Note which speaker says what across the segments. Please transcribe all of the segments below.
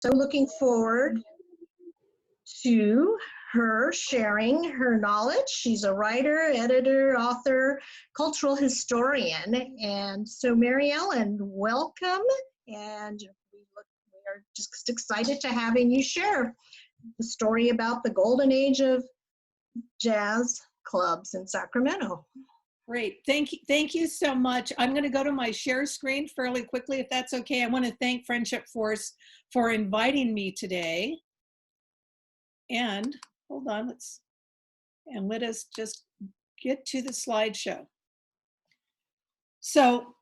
Speaker 1: So looking forward to her sharing her knowledge. She's a writer, editor, author, cultural historian. And so Maryellen, welcome. And we are just excited to having you share the story about the golden age of jazz clubs in Sacramento.
Speaker 2: Great, thank you so much. I'm going to go to my share screen fairly quickly, if that's okay. I want to thank Friendship Force for inviting me today. And hold on, let us just get to the slideshow. So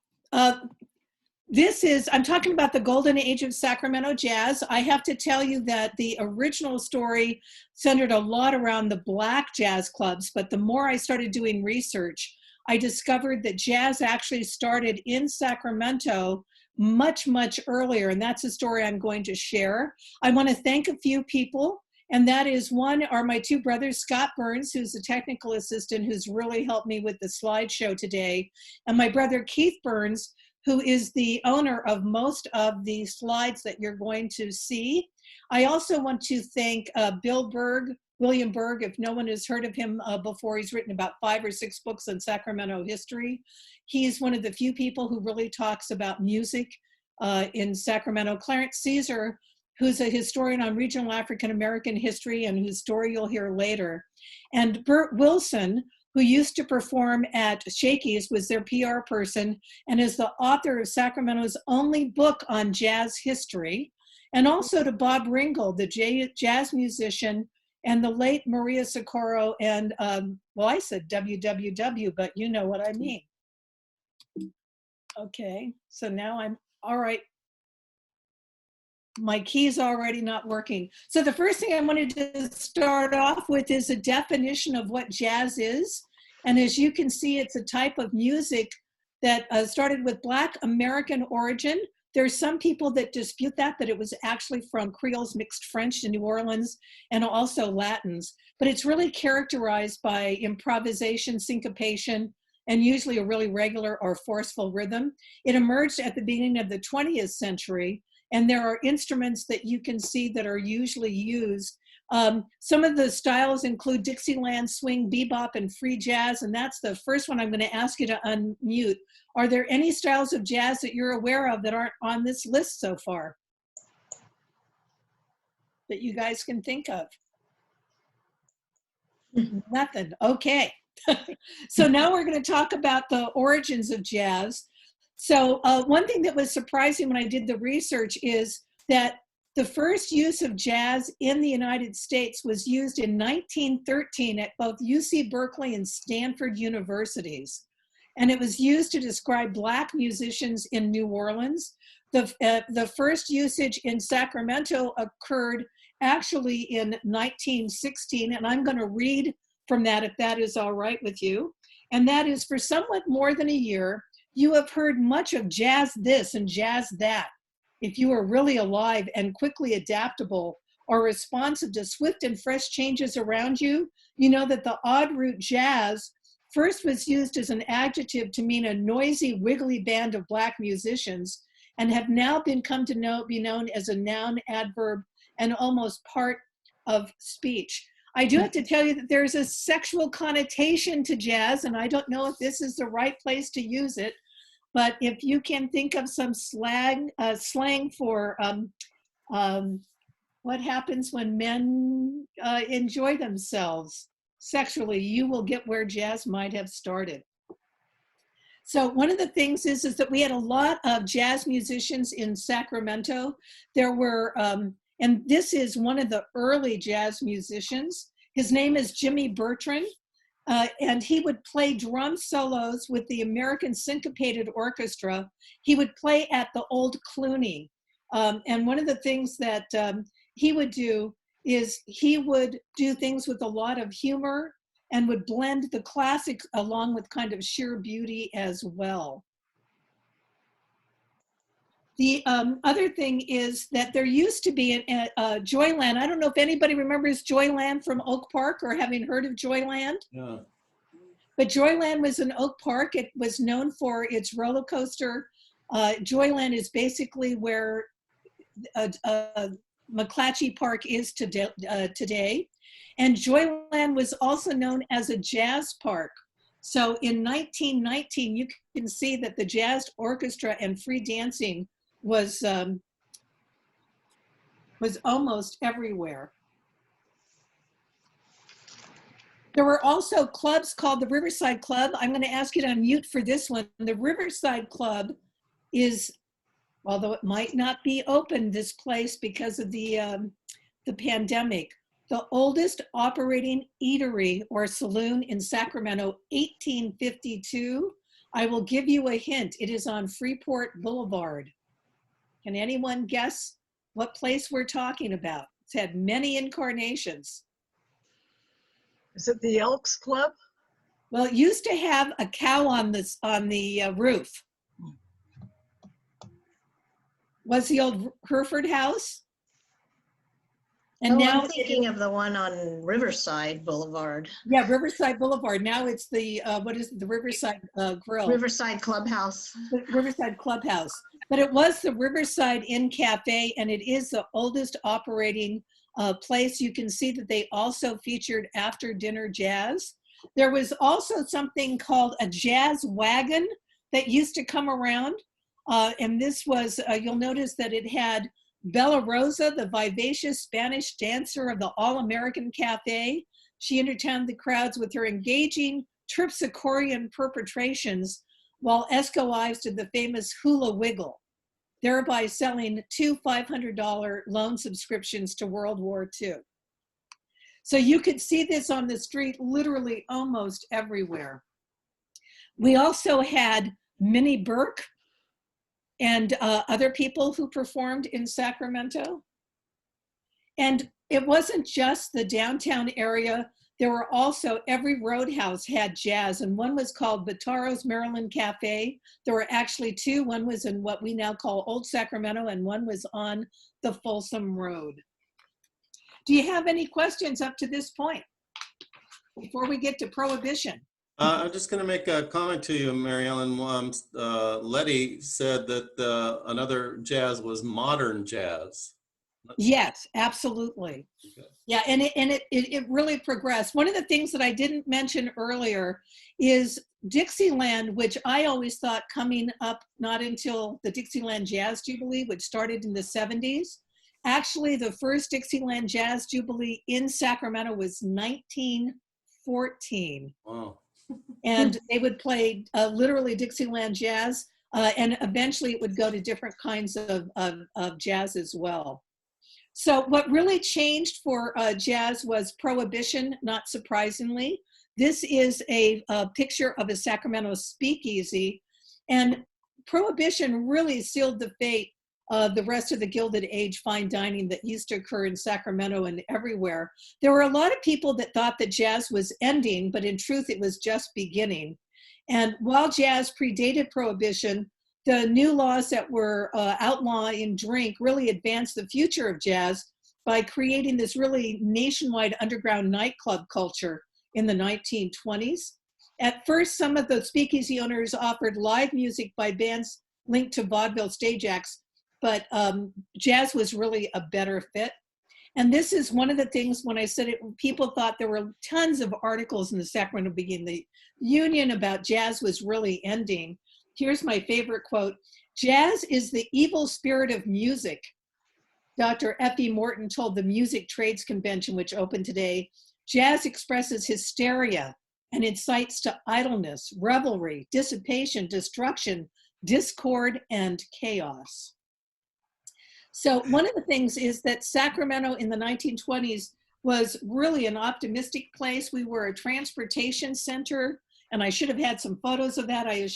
Speaker 2: I'm talking about the golden age of Sacramento jazz. I have to tell you that the original story centered a lot around the Black jazz clubs, but the more I started doing research, I discovered that jazz actually started in Sacramento much, much earlier, and that's a story I'm going to share. I want to thank a few people, and that is one are my two brothers, Scott Burns, who's a technical assistant who's really helped me with the slideshow today, and my brother Keith Burns, who is the owner of most of the slides that you're going to see. I also want to thank William Berg, if no one has heard of him before. He's written about 5 or 6 books on Sacramento history. He's one of the few people who really talks about music in Sacramento. Clarence Caesar, who's a historian on regional African American history and whose story you'll hear later. And Burt Wilson, who used to perform at Shakey's, was their PR person and is the author of Sacramento's only book on jazz history. And also to Bob Ringgold, the jazz musician, and the late Maria Socorro, and well, I said WWW, but you know what I mean. Okay, so now I'm, all right. My key's already not working. So the first thing I wanted to start off with is a definition of what jazz is. And as you can see, it's a type of music that started with Black American origin. There's some people that dispute that it was actually from Creoles mixed French in New Orleans and also Latins. But it's really characterized by improvisation, syncopation, and usually a really regular or forceful rhythm. It emerged at the beginning of the 20th century. And there are instruments that you can see that are usually used. Some of the styles include Dixieland, swing, bebop, and free jazz, and that's the first one I'm going to ask you to unmute. Are there any styles of jazz that you're aware of that aren't on this list so far that you guys can think of? Nothing, okay. So now we're going to talk about the origins of jazz. So one thing that was surprising when I did the research is that the first use of jazz in the United States was used in 1913 at both UC Berkeley and Stanford universities. And it was used to describe Black musicians in New Orleans. The first usage in Sacramento occurred actually in 1916, and I'm going to read from that if that is all right with you. And that is, for somewhat more than a year, you have heard much of jazz this and jazz that. If you are really alive and quickly adaptable or responsive to swift and fresh changes around you, you know that the odd root jazz first was used as an adjective to mean a noisy, wiggly band of Black musicians, and have now be known as a noun, adverb, and almost part of speech. I do have to tell you that there's a sexual connotation to jazz, and I don't know if this is the right place to use it, but if you can think of some slang for what happens when men enjoy themselves sexually, you will get where jazz might have started. So one of the things is that we had a lot of jazz musicians in Sacramento. There were, and this is one of the early jazz musicians. His name is Jimmy Bertrand. And he would play drum solos with the American Syncopated Orchestra. He would play at the Old Clooney. And one of the things that he would do is he would do things with a lot of humor and would blend the classics along with kind of sheer beauty as well. The other thing is that there used to be a Joyland. I don't know if anybody remembers Joyland from Oak Park or having heard of Joyland. Yeah. But Joyland was in Oak Park. It was known for its roller coaster. Joyland is basically where McClatchy Park is today. And Joyland was also known as a jazz park. So in 1919, you can see that the jazz orchestra and free dancing was almost everywhere. There were also clubs called the Riverside Club. I'm going to ask you to unmute for this one. The Riverside Club is, although it might not be open, this place because of the pandemic, the oldest operating eatery or saloon in Sacramento, 1852. I will give you a hint. It is on Freeport Boulevard. Can anyone guess what place we're talking about? It's had many incarnations.
Speaker 3: Is it the Elks Club?
Speaker 2: Well, it used to have a cow on the roof. Was the old Hereford House? And now
Speaker 1: I'm thinking of the one on Riverside Boulevard.
Speaker 2: Yeah, Riverside Boulevard. Now it's the, what is it, the Riverside Grill.
Speaker 1: Riverside Clubhouse.
Speaker 2: The Riverside Clubhouse. But it was the Riverside Inn Cafe, and it is the oldest operating place. You can see that they also featured after dinner jazz. There was also something called a jazz wagon that used to come around. And this was, you'll notice that it had Bella Rosa, the vivacious Spanish dancer of the All-American Cafe. She entertained the crowds with her engaging terpsichorean perpetrations, while Esco Ives did the famous hula wiggle, thereby selling 2 $500 loan subscriptions to World War II. So you could see this on the street literally almost everywhere. We also had Minnie Burke and other people who performed in Sacramento. And it wasn't just the downtown area. There were also, every roadhouse had jazz, and one was called Bataro's Maryland Cafe. There were actually two. One was in what we now call Old Sacramento, and one was on the Folsom Road. Do you have any questions up to this point before we get to Prohibition?
Speaker 4: I'm just going to make a comment to you, Maryellen. Letty said that another jazz was modern jazz.
Speaker 2: Yes, absolutely. Okay. Yeah, and it really progressed. One of the things that I didn't mention earlier is Dixieland, which I always thought coming up not until the Dixieland Jazz Jubilee, which started in the 70s. Actually, the first Dixieland Jazz Jubilee in Sacramento was 1914. Wow. And they would play literally Dixieland jazz, and eventually it would go to different kinds of jazz as well. So what really changed for jazz was Prohibition, not surprisingly. This is a picture of a Sacramento speakeasy, and Prohibition really sealed the fate of the rest of the Gilded Age fine dining that used to occur in Sacramento and everywhere. There were a lot of people that thought that jazz was ending, but in truth, it was just beginning. And while jazz predated Prohibition, the new laws that were outlawing drink really advanced the future of jazz by creating this really nationwide underground nightclub culture in the 1920s. At first, some of the speakeasy owners offered live music by bands linked to vaudeville stage acts, but jazz was really a better fit. And this is one of the things when I said it, people thought there were tons of articles in the Sacramento Beacon, the Union about jazz was really ending. Here's my favorite quote: "Jazz is the evil spirit of music." Dr. F.E. Morton told the Music Trades Convention, which opened today, "Jazz expresses hysteria and incites to idleness, revelry, dissipation, destruction, discord, and chaos." So one of the things is that Sacramento in the 1920s was really an optimistic place. We were a transportation center, and I should have had some photos of that. I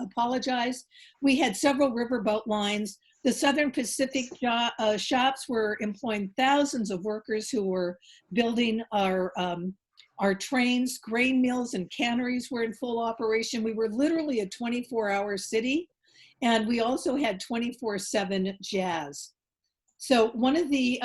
Speaker 2: apologize. We had several riverboat lines. The Southern Pacific shops were employing thousands of workers who were building our trains. Grain mills and canneries were in full operation. We were literally a 24-hour city. And we also had 24/7 jazz. So one of the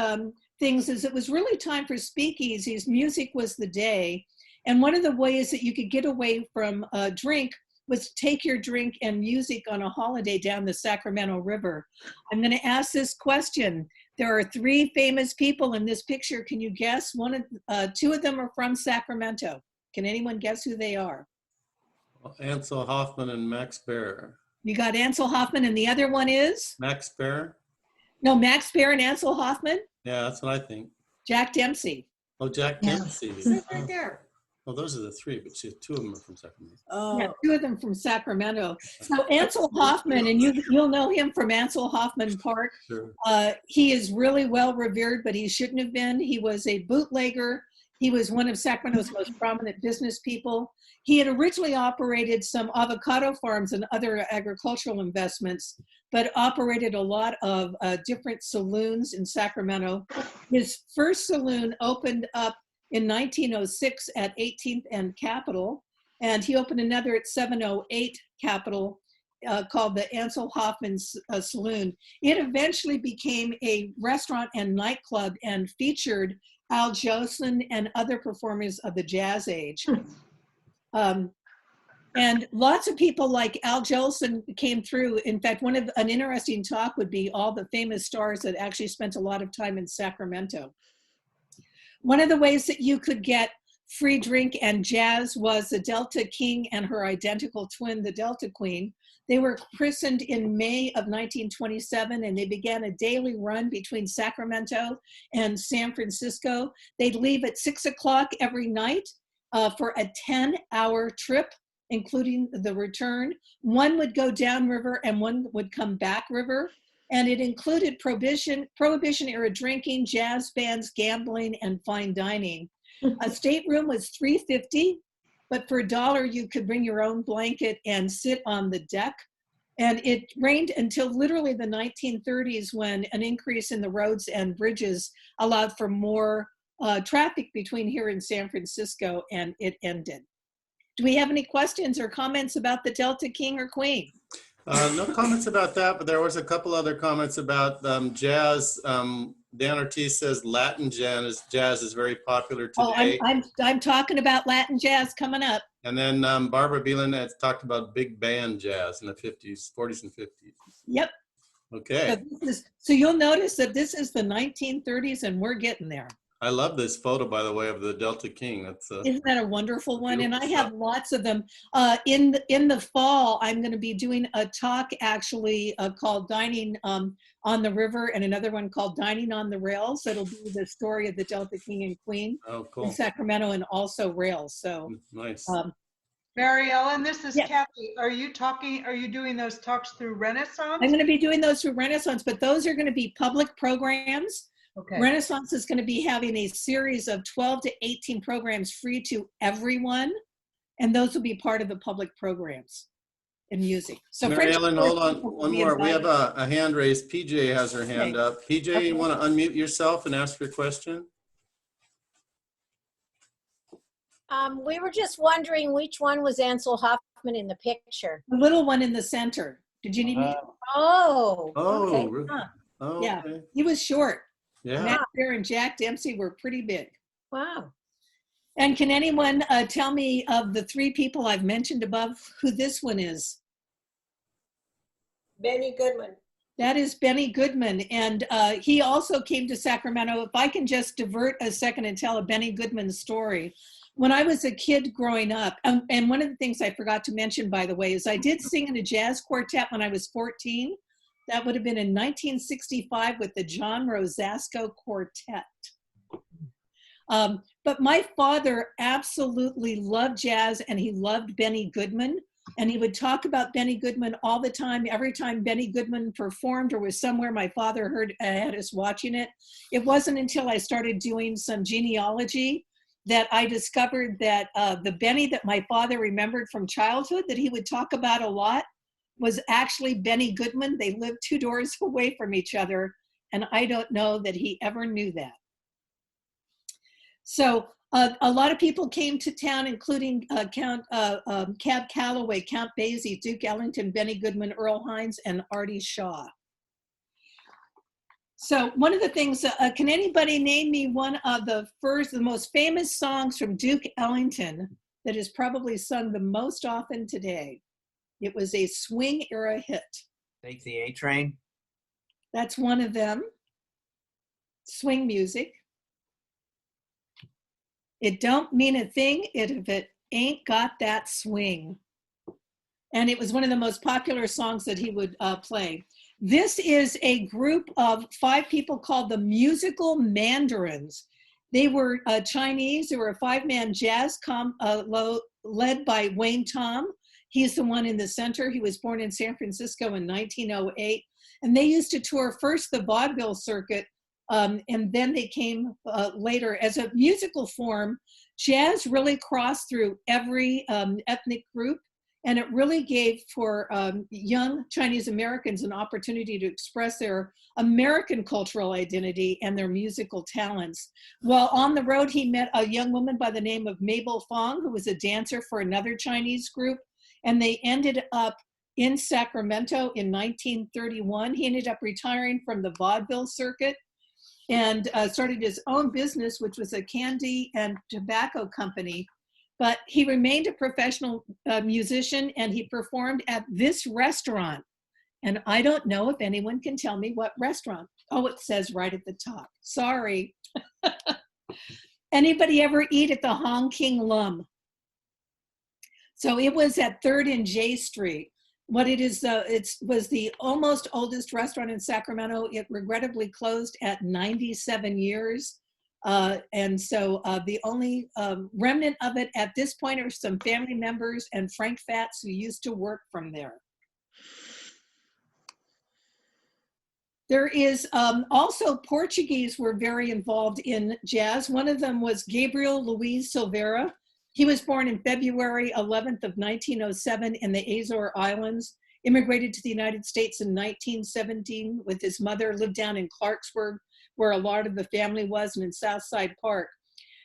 Speaker 2: things is it was really time for speakeasies. Music was the day. And one of the ways that you could get away from drink was take your drink and music on a holiday down the Sacramento River. I'm going to ask this question. There are three famous people in this picture. Can you guess? Two of them are from Sacramento. Can anyone guess who they are?
Speaker 4: Ancil, Hoffman, and Max Baer.
Speaker 2: You got Ancil, Hoffman, and the other one is?
Speaker 4: Max Baer?
Speaker 2: No, Max Baer and Ancil Hoffman?
Speaker 4: Yeah, that's what I think.
Speaker 2: Jack Dempsey.
Speaker 4: Oh, Jack
Speaker 1: Yeah.
Speaker 4: Dempsey.
Speaker 5: Right there.
Speaker 4: Well, those are the three, but two of them are from Sacramento.
Speaker 2: Yeah,
Speaker 5: Oh,
Speaker 2: two of them from Sacramento. So Ancil Hoffman, and you'll know him from Ancil Hoffman Park.
Speaker 4: Sure.
Speaker 2: He is really well revered, but he shouldn't have been. He was a bootlegger. He was one of Sacramento's most prominent business people. He had originally operated some avocado farms and other agricultural investments, but operated a lot of different saloons in Sacramento. His first saloon opened up in 1906 at 18th and Capitol, and he opened another at 708 Capitol called the Ancil Hoffman Saloon. It eventually became a restaurant and nightclub and featured Al Jolson and other performers of the jazz age. And lots of people like Al Jolson came through. In fact, an interesting talk would be all the famous stars that actually spent a lot of time in Sacramento. One of the ways that you could get free drink and jazz was the Delta King and her identical twin, the Delta Queen. They were christened in May of 1927, and they began a daily run between Sacramento and San Francisco. They'd leave at 6 o'clock every night for a 10-hour trip, including the return. One would go downriver and one would come back river. And it included prohibition-era drinking, jazz bands, gambling, and fine dining. A stateroom was $3.50, but for $1, you could bring your own blanket and sit on the deck. And it rained until literally the 1930s, when an increase in the roads and bridges allowed for more traffic between here and San Francisco, and it ended. Do we have any questions or comments about the Delta King or Queen?
Speaker 4: No comments about that, but there was a couple other comments about jazz. Dan Ortiz says Latin jazz is very popular today.
Speaker 2: Oh, I'm talking about Latin jazz coming up.
Speaker 4: And then Barbara Beelan has talked about big band jazz in the 40s and 50s.
Speaker 2: Yep.
Speaker 4: Okay.
Speaker 2: So you'll notice that this is the 1930s and we're getting there.
Speaker 4: I love this photo, by the way, of the Delta King. That's
Speaker 2: Isn't that a wonderful one? And I
Speaker 4: beautiful
Speaker 2: have lots of them. In the fall, I'm going to be doing a talk actually called Dining on the River, and another one called Dining on the Rails. That'll be the story of the Delta King and Queen in Sacramento, and also rails. So
Speaker 4: nice.
Speaker 5: Maryellen, this is
Speaker 2: Yeah.
Speaker 5: Kathy. Are you doing those talks through Renaissance?
Speaker 2: I'm going to be doing those through Renaissance, but those are going to be public programs.
Speaker 5: Okay.
Speaker 2: Renaissance is going to be having a series of 12 to 18 programs free to everyone, and those will be part of the public programs in music. So
Speaker 4: Maryellen, hold on,
Speaker 2: people will
Speaker 4: one
Speaker 2: be
Speaker 4: more. We have
Speaker 2: invited.
Speaker 4: a hand raised. PJ has her hand up. PJ, you want to unmute yourself and ask your question?
Speaker 6: We were just wondering which one was Ancil Hoffman in the picture.
Speaker 2: The little one in the center. Did you need me?
Speaker 6: Oh,
Speaker 4: Oh,
Speaker 6: okay.
Speaker 4: really?
Speaker 2: Huh.
Speaker 4: Oh,
Speaker 2: Yeah.
Speaker 4: okay.
Speaker 2: He was short.
Speaker 4: Yeah.
Speaker 2: Matt Baer and Jack Dempsey were pretty big.
Speaker 6: Wow.
Speaker 2: And can anyone tell me, of the three people I've mentioned above, who this one is?
Speaker 7: Benny Goodman.
Speaker 2: That is Benny Goodman, and he also came to Sacramento. If I can just divert a second and tell a Benny Goodman story. When I was a kid growing up, and one of the things I forgot to mention, by the way, is I did sing in a jazz quartet when I was 14. That would have been in 1965 with the John Rosasco Quartet. But my father absolutely loved jazz, and he loved Benny Goodman. And he would talk about Benny Goodman all the time. Every time Benny Goodman performed or was somewhere, my father had us watching it. It wasn't until I started doing some genealogy that I discovered that the Benny that my father remembered from childhood that he would talk about a lot was actually Benny Goodman. They lived 2 doors away from each other, and I don't know that he ever knew that. So a lot of people came to town, including Cab Calloway, Count Basie, Duke Ellington, Benny Goodman, Earl Hines, and Artie Shaw. So one of the things, can anybody name me one of the most famous songs from Duke Ellington that is probably sung the most often today? It was a swing era hit.
Speaker 8: Take the A train.
Speaker 2: That's one of them. swing music. It don't mean a thing if it ain't got that swing. And it was one of the most popular songs that he would play. This is a group of 5 people called the Musical Mandarins. They were Chinese. They were a 5-man jazz led by Wayne Tom. He's the one in the center. He was born in San Francisco in 1908. And they used to tour first the vaudeville circuit, and then they came later. As a musical form, jazz really crossed through every ethnic group, and it really gave for young Chinese Americans an opportunity to express their American cultural identity and their musical talents. While on the road, he met a young woman by the name of Mabel Fong, who was a dancer for another Chinese group, and they ended up in Sacramento in 1931. He ended up retiring from the vaudeville circuit and started his own business, which was a candy and tobacco company. But he remained a professional musician, and he performed at this restaurant. And I don't know if anyone can tell me what restaurant. Oh, it says right at the top. Sorry. Anybody ever eat at the Hong King Lum? So it was at 3rd and J Street. What it is, it was the almost oldest restaurant in Sacramento. It regrettably closed at 97 years. And so the only remnant of it at this point are some family members and Frank Fatz, who used to work from there. There is also Portuguese were very involved in jazz. One of them was Gabriel Luiz Silveira. He was born in February 11th of 1907 in the Azore Islands, immigrated to the United States in 1917 with his mother, lived down in Clarksburg, where a lot of the family was, and in Southside Park.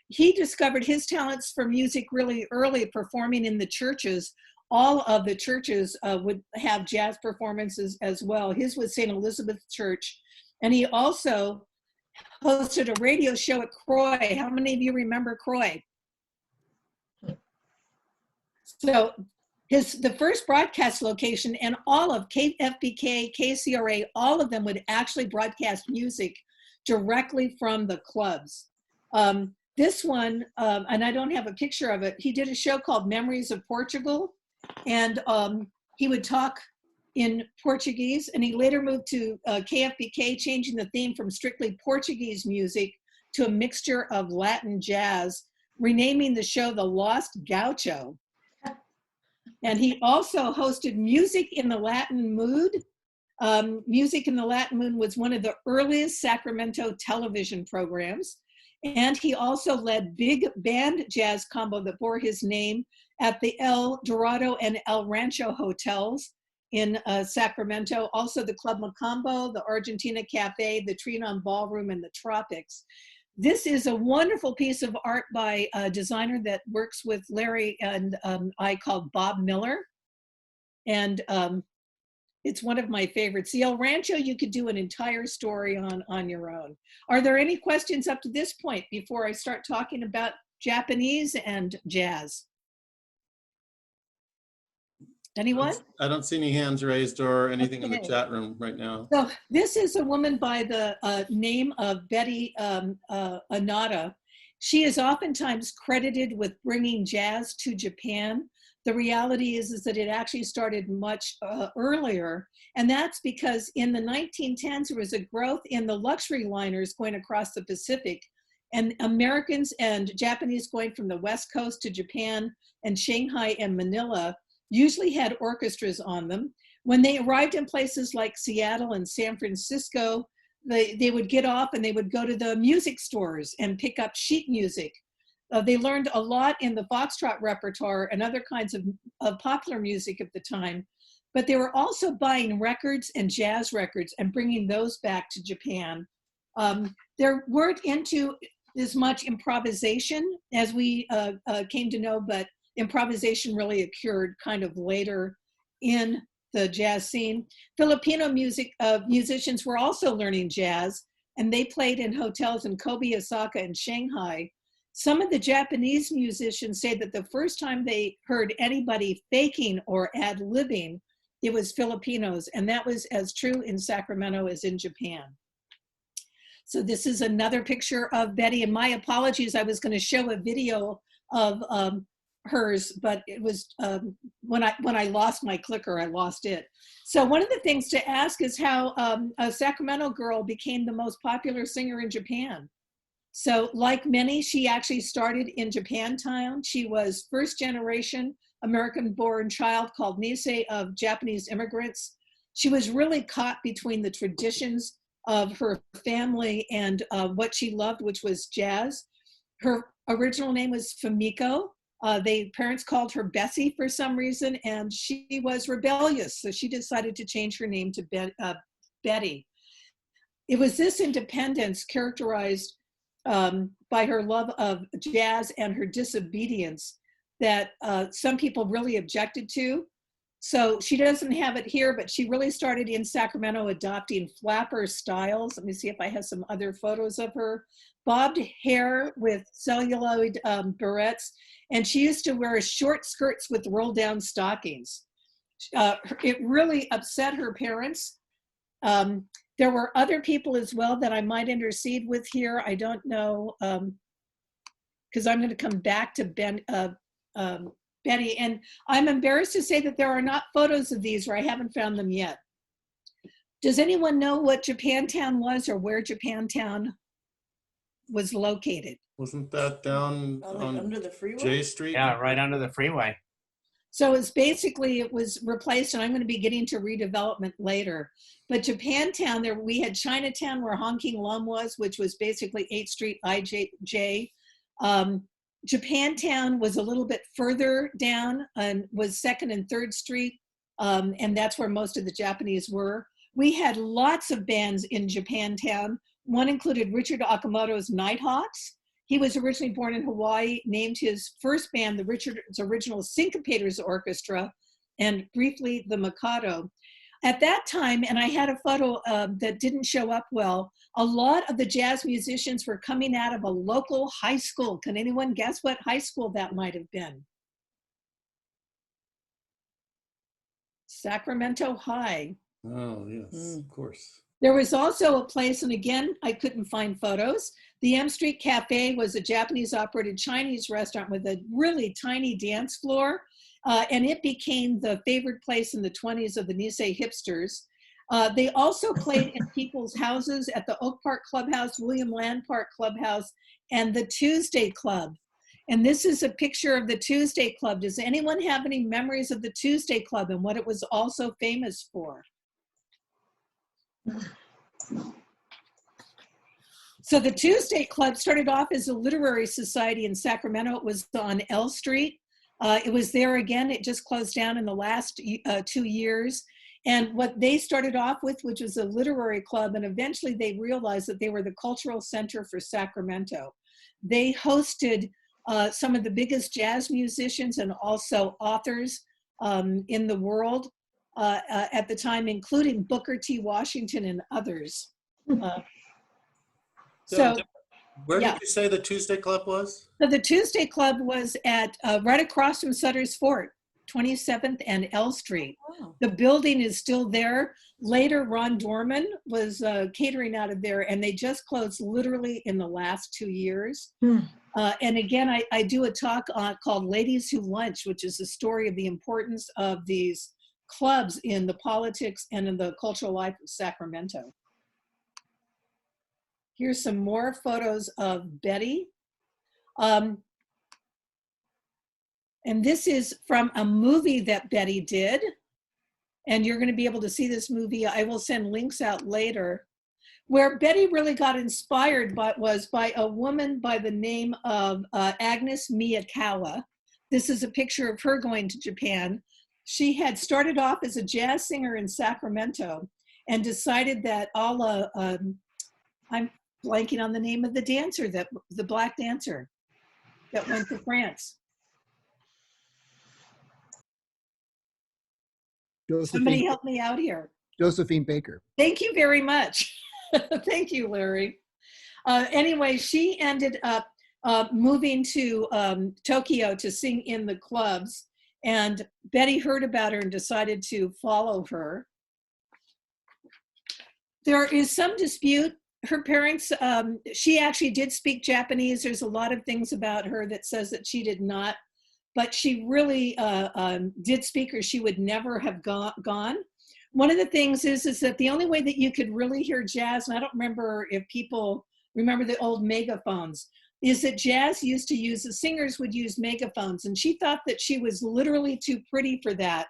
Speaker 2: He discovered his talents for music really early, performing in the churches. All of the churches would have jazz performances as well. His was St. Elizabeth Church. And he also hosted a radio show at Croy. How many of you remember Croy? So the first broadcast location, and all of KFBK, KCRA, all of them would actually broadcast music directly from the clubs. This one, and I don't have a picture of it, he did a show called Memories of Portugal, and he would talk in Portuguese, and he later moved to KFBK, changing the theme from strictly Portuguese music to a mixture of Latin jazz, renaming the show The Lost Gaucho. And he also hosted Music in the Latin Mood. Music in the Latin Mood was one of the earliest Sacramento television programs. And he also led big band jazz combo that bore his name at the El Dorado and El Rancho hotels in Sacramento. Also the Club Macambo, the Argentina Cafe, the Trinon Ballroom, and the Tropics. This is a wonderful piece of art by a designer that works with Larry and I, called Bob Miller. And it's one of my favorites. The El Rancho, you could do an entire story on your own. Are there any questions up to this point before I start talking about Japanese and jazz? Anyone?
Speaker 4: I don't see any hands raised or anything in the chat room right now.
Speaker 2: So this is a woman by the name of Betty Anata. She is oftentimes credited with bringing jazz to Japan. The reality is that it actually started much earlier. And that's because in the 1910s, there was a growth in the luxury liners going across the Pacific, and Americans and Japanese going from the West Coast to Japan and Shanghai and Manila usually had orchestras on them. When they arrived in places like Seattle and San Francisco, they would get off and they would go to the music stores and pick up sheet music. They learned a lot in the foxtrot repertoire and other kinds of popular music at the time, but they were also buying records and jazz records and bringing those back to Japan. There weren't into as much improvisation as we came to know, but improvisation really occurred kind of later in the jazz scene. Filipino musicians were also learning jazz, and they played in hotels in Kobe, Osaka, and Shanghai. Some of the Japanese musicians say that the first time they heard anybody faking or ad-libbing, it was Filipinos, and that was as true in Sacramento as in Japan. So this is another picture of Betty, and my apologies, I was going to show a video of hers, but it was when I lost my clicker, I lost it. So one of the things to ask is how a Sacramento girl became the most popular singer in Japan. So like many, she actually started in Japantown. She was first generation American-born child called Nisei of Japanese immigrants. She was really caught between the traditions of her family and what she loved, which was jazz. Her original name was Fumiko. Parents called her Bessie for some reason, and she was rebellious, so she decided to change her name to Betty. It was this independence characterized by her love of jazz and her disobedience that some people really objected to. So she doesn't have it here, but she really started in Sacramento adopting flapper styles. Let me see if I have some other photos of her. Bobbed hair with celluloid barrettes, and she used to wear short skirts with roll down stockings. It really upset her parents. There were other people as well that I might intercede with here. I don't know, because I'm going to come back to Betty, and I'm embarrassed to say that there are not photos of these, or I haven't found them yet. Does anyone know what Japantown was or where Japantown was located?
Speaker 4: Wasn't that down on
Speaker 7: under the freeway?
Speaker 4: J Street?
Speaker 8: Yeah, right under the freeway.
Speaker 2: So it's basically, it was replaced, and I'm going to be getting to redevelopment later. But Japantown, we had Chinatown where Honking Lum was, which was basically 8th Street IJ. Japantown was a little bit further down and was 2nd and 3rd Street, and that's where most of the Japanese were. We had lots of bands in Japantown. One included Richard Okamoto's Nighthawks. He was originally born in Hawaii, named his first band the Richard's Original Syncopators Orchestra, and briefly the Mikado. At that time, and I had a photo that didn't show up well, a lot of the jazz musicians were coming out of a local high school. Can anyone guess what high school that might have been? Sacramento High.
Speaker 4: Oh, yes, of course.
Speaker 2: There was also a place, and again, I couldn't find photos. The M Street Cafe was a Japanese-operated Chinese restaurant with a really tiny dance floor, and it became the favorite place in the 20s of the Nisei hipsters. They also played in people's houses at the Oak Park Clubhouse, William Land Park Clubhouse, and the Tuesday Club. And this is a picture of the Tuesday Club. Does anyone have any memories of the Tuesday Club and what it was also famous for? So the Tuesday Club started off as a literary society in Sacramento. It was on L Street. It was there again. It just closed down in the last 2 years. And what they started off with, which was a literary club, and eventually they realized that they were the cultural center for Sacramento. They hosted some of the biggest jazz musicians and also authors in the world at the time, including Booker T. Washington and others. So
Speaker 4: where did you say the Tuesday Club was?
Speaker 2: So the Tuesday Club was at right across from Sutter's Fort, 27th and L Street.
Speaker 7: Wow.
Speaker 2: The building is still there. Later, Ron Dorman was catering out of there, and they just closed literally in the last 2 years. And again, I do a talk called Ladies Who Lunch, which is the story of the importance of these clubs in the politics and in the cultural life of Sacramento. Here's some more photos of Betty. And this is from a movie that Betty did. And you're going to be able to see this movie. I will send links out later. Where Betty really got inspired was by a woman by the name of Agnes Miyakawa. This is a picture of her going to Japan. She had started off as a jazz singer in Sacramento and decided that I'm blanking on the name of the dancer, the black dancer that went to France. Somebody help me out here.
Speaker 9: Josephine Baker.
Speaker 2: Thank you very much. Thank you, Larry. Anyway, she ended up moving to Tokyo to sing in the clubs, and Betty heard about her and decided to follow her. There is some dispute her parents, she actually did speak Japanese. There's a lot of things about her that says that she did not, but she really did speak, or she would never have gone. One of the things is that the only way that you could really hear jazz, and I don't remember if people remember the old megaphones, is that jazz used to use, the singers would use megaphones, and she thought that she was literally too pretty for that.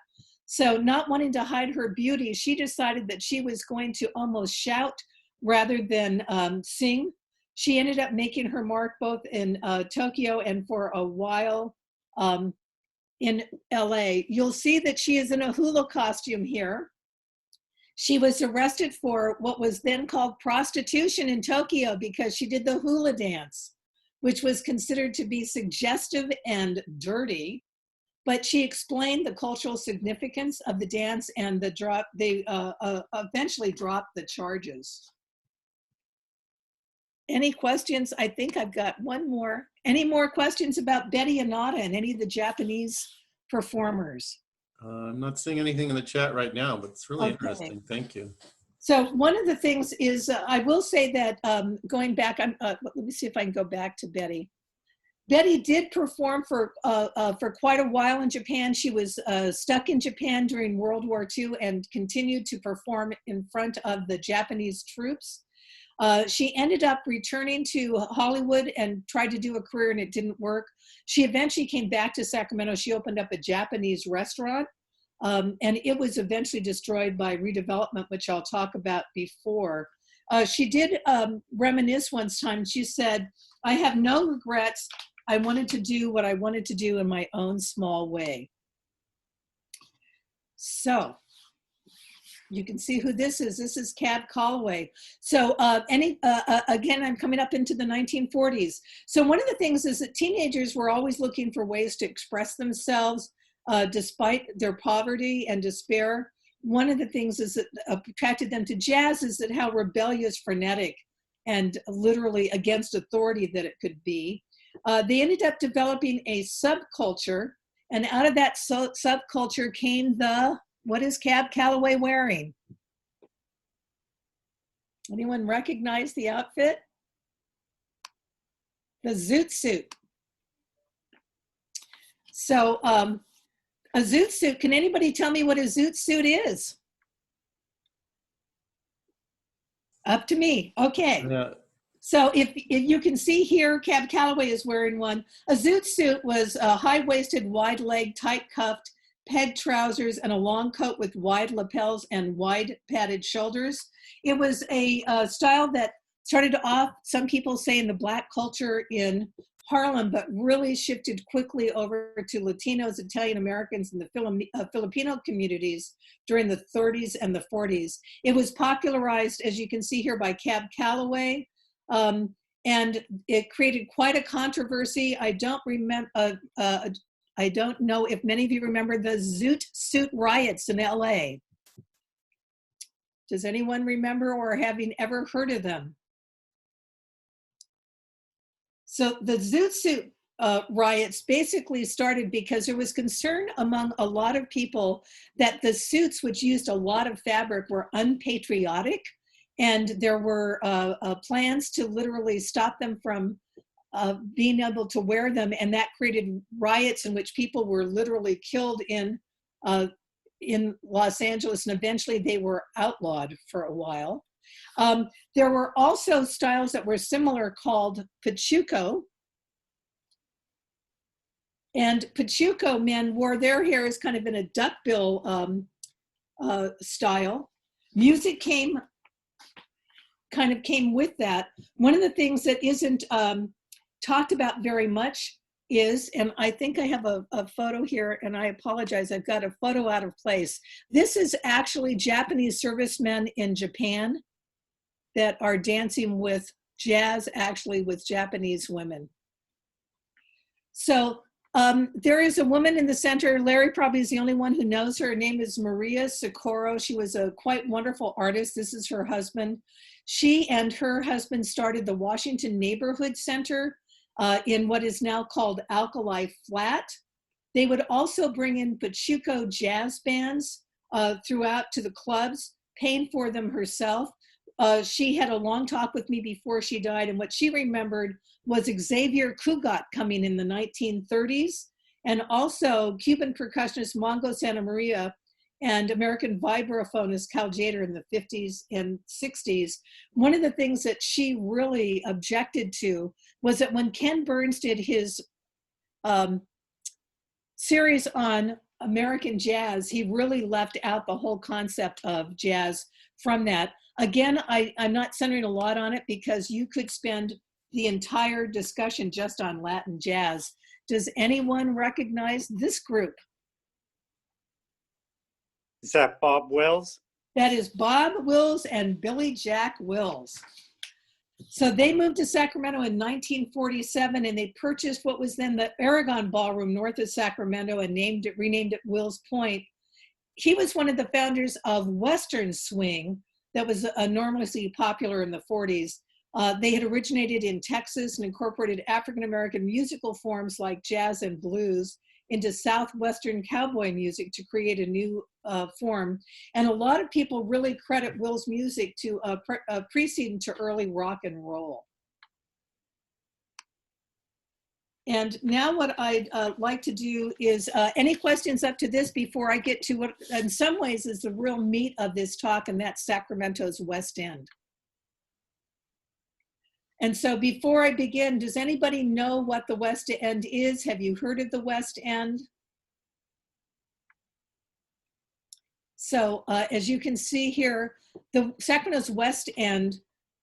Speaker 2: So not wanting to hide her beauty, she decided that she was going to almost shout rather than sing. She ended up making her mark both in Tokyo and for a while in LA. You'll see that she is in a hula costume here. She was arrested for what was then called prostitution in Tokyo because she did the hula dance, which was considered to be suggestive and dirty. But she explained the cultural significance of the dance, and they eventually dropped the charges. Any questions? I think I've got one more. Any more questions about Betty Inada and any of the Japanese performers?
Speaker 4: I'm not seeing anything in the chat right now, but it's really interesting. Thank you.
Speaker 2: So one of the things is, I will say that going back, let me see if I can go back to Betty. Betty did perform for quite a while in Japan. She was stuck in Japan during World War II and continued to perform in front of the Japanese troops. She ended up returning to Hollywood and tried to do a career, and it didn't work. She eventually came back to Sacramento. She opened up a Japanese restaurant, and it was eventually destroyed by redevelopment, which I'll talk about before. She did reminisce one time. She said, "I have no regrets. I wanted to do what I wanted to do in my own small way." So you can see who this is. This is Cab Calloway. So again, I'm coming up into the 1940s. So one of the things is that teenagers were always looking for ways to express themselves despite their poverty and despair. One of the things is that attracted them to jazz is that how rebellious, frenetic, and literally against authority that it could be. They ended up developing a subculture, and out of that subculture came what is Cab Calloway wearing? Anyone recognize the outfit? The zoot suit. So a zoot suit, can anybody tell me what a zoot suit is? Up to me, okay.
Speaker 4: Yeah.
Speaker 2: So if you can see here, Cab Calloway is wearing one. A zoot suit was a high-waisted, wide-legged, tight-cuffed, peg trousers, and a long coat with wide lapels and wide padded shoulders. It was a style that started off, some people say, in the Black culture in Harlem, but really shifted quickly over to Latinos, Italian Americans, and the Filipino communities during the 30s and the 40s. It was popularized, as you can see here, by Cab Calloway, and it created quite a controversy. I don't know if many of you remember the Zoot Suit riots in LA. Does anyone remember or having ever heard of them? So the Zoot Suit riots basically started because there was concern among a lot of people that the suits, which used a lot of fabric, were unpatriotic, and there were plans to literally stop them from being able to wear them, and that created riots in which people were literally killed in Los Angeles, and eventually they were outlawed for a while. There were also styles that were similar called pachuco, and pachuco men wore their hair as kind of in a duckbill style. Music came with that. One of the things that isn't talked about very much is, and I think I have a photo here, and I apologize, I've got a photo out of place. This is actually Japanese servicemen in Japan that are dancing with jazz, actually with Japanese women. So there is a woman in the center. Larry probably is the only one who knows her. Her name is Maria Socorro. She was a quite wonderful artist. This is her husband. She and her husband started the Washington Neighborhood Center in what is now called Alkali Flat. They would also bring in pachuco jazz bands throughout to the clubs, paying for them herself. she had a long talk with me before she died, and what she remembered was Xavier Cugat coming in the 1930s, and also Cuban percussionist Mongo Santa Maria and American vibraphonist Cal Jader in the 50s and 60s. One of the things that she really objected to was that when Ken Burns did his series on American jazz, he really left out the whole concept of jazz from that. Again, I'm not centering a lot on it because you could spend the entire discussion just on Latin jazz. Does anyone recognize this group?
Speaker 7: Is that Bob Wills?
Speaker 2: That is Bob Wills and Billy Jack Wills. So they moved to Sacramento in 1947, and they purchased what was then the Aragon Ballroom north of Sacramento and renamed it Wills Point. He was one of the founders of Western Swing that was enormously popular in the 40s. They had originated in Texas and incorporated African-American musical forms like jazz and blues into Southwestern cowboy music to create a new form. And a lot of people really credit Will's music to preceding to early rock and roll. And now what I'd like to do is, any questions up to this before I get to what in some ways is the real meat of this talk, and that's Sacramento's West End. And so before I begin, does anybody know what the West End is? Have you heard of the West End? So as you can see here, the Sacramento's West End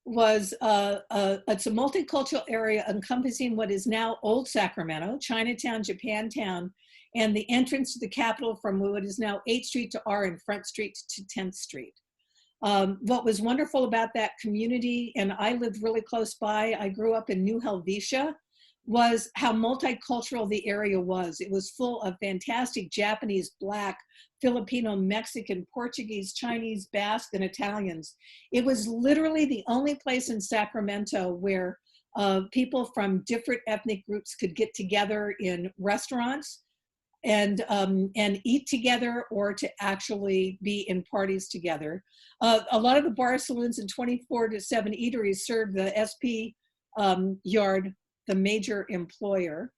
Speaker 2: was, it's a multicultural area encompassing what is now Old Sacramento, Chinatown, Japantown, and the entrance to the Capitol from what is now 8th Street to R and Front Street to 10th Street. What was wonderful about that community, and I lived really close by, I grew up in New Helvetia, was how multicultural the area was. It was full of fantastic Japanese, Black, Filipino, Mexican, Portuguese, Chinese, Basque, and Italians. It was literally the only place in Sacramento where people from different ethnic groups could get together in restaurants and eat together, or to actually be in parties together. A lot of the bar saloons and 24/7 eateries served the SP yard, the major employer.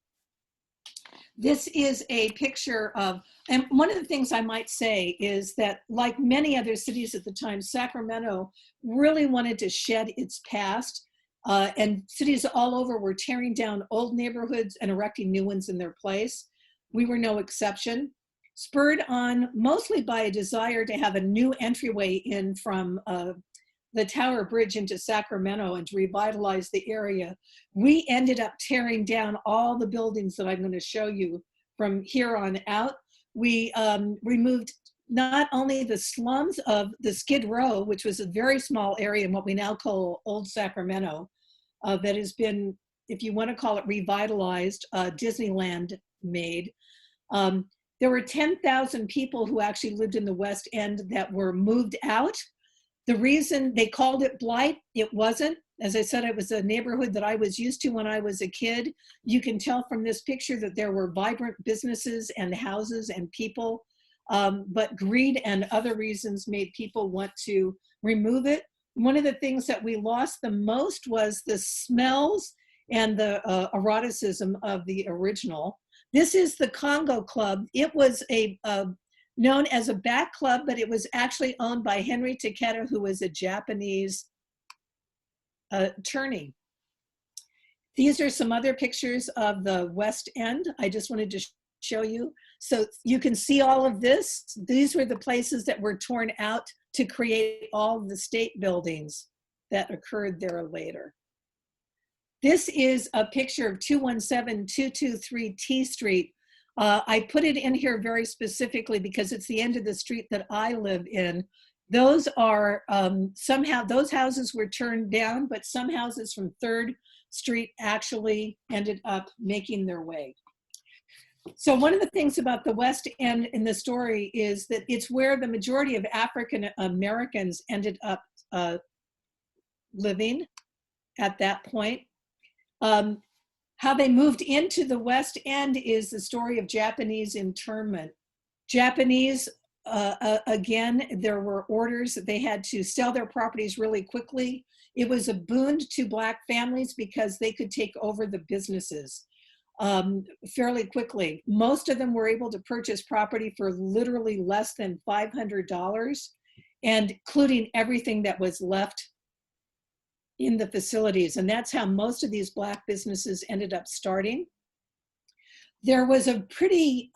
Speaker 2: This is a picture of, and one of the things I might say is that, like many other cities at the time, Sacramento really wanted to shed its past, and cities all over were tearing down old neighborhoods and erecting new ones in their place. We were no exception, spurred on mostly by a desire to have a new entryway in from the Tower Bridge into Sacramento and to revitalize the area. We ended up tearing down all the buildings that I'm going to show you from here on out. We removed not only the slums of the Skid Row, which was a very small area in what we now call Old Sacramento, that has been, if you want to call it revitalized, Disneyland made. There were 10,000 people who actually lived in the West End that were moved out. The reason they called it blight, it wasn't. As I said, it was a neighborhood that I was used to when I was a kid. You can tell from this picture that there were vibrant businesses and houses and people, but greed and other reasons made people want to remove it. One of the things that we lost the most was the smells and the eroticism of the original. This is the Congo Club. It was known as a back club, but it was actually owned by Henry Takeda, who was a Japanese attorney. These are some other pictures of the West End. I just wanted to show you. So you can see all of this. These were the places that were torn out to create all of the state buildings that occurred there later. This is a picture of 217-223 T Street. I put it in here very specifically because it's the end of the street that I live in. Those are somehow, those houses were turned down, but some houses from 3rd Street actually ended up making their way. So one of the things about the West End in the story is that it's where the majority of African Americans ended up living at that point. How they moved into the West End is the story of Japanese internment. Japanese again, there were orders that they had to sell their properties really quickly. It was a boon to Black families because they could take over the businesses fairly quickly. Most of them were able to purchase property for literally less than $500, and including everything that was left in the facilities. And that's how most of these Black businesses ended up starting. There was a pretty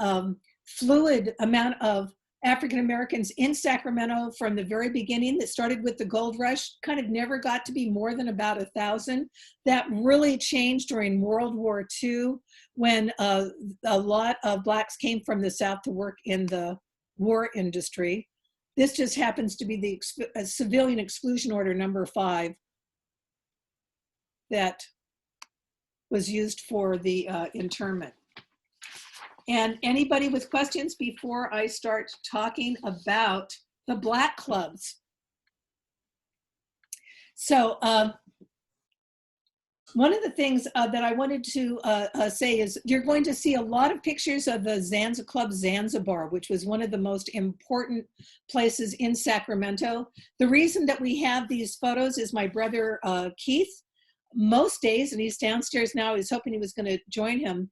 Speaker 2: fluid amount of African Americans in Sacramento from the very beginning that started with the gold rush, kind of never got to be more than about 1,000. That really changed during World War II when a lot of Blacks came from the South to work in the war industry. This just happens to be the Civilian Exclusion Order number 5 that was used for the internment. And anybody with questions before I start talking about the Black clubs? So one of the things that I wanted to say is you're going to see a lot of pictures of the Club Zanzibar, which was one of the most important places in Sacramento. The reason that we have these photos is my brother Keith, most days, and he's downstairs now, he's hoping he was going to join him.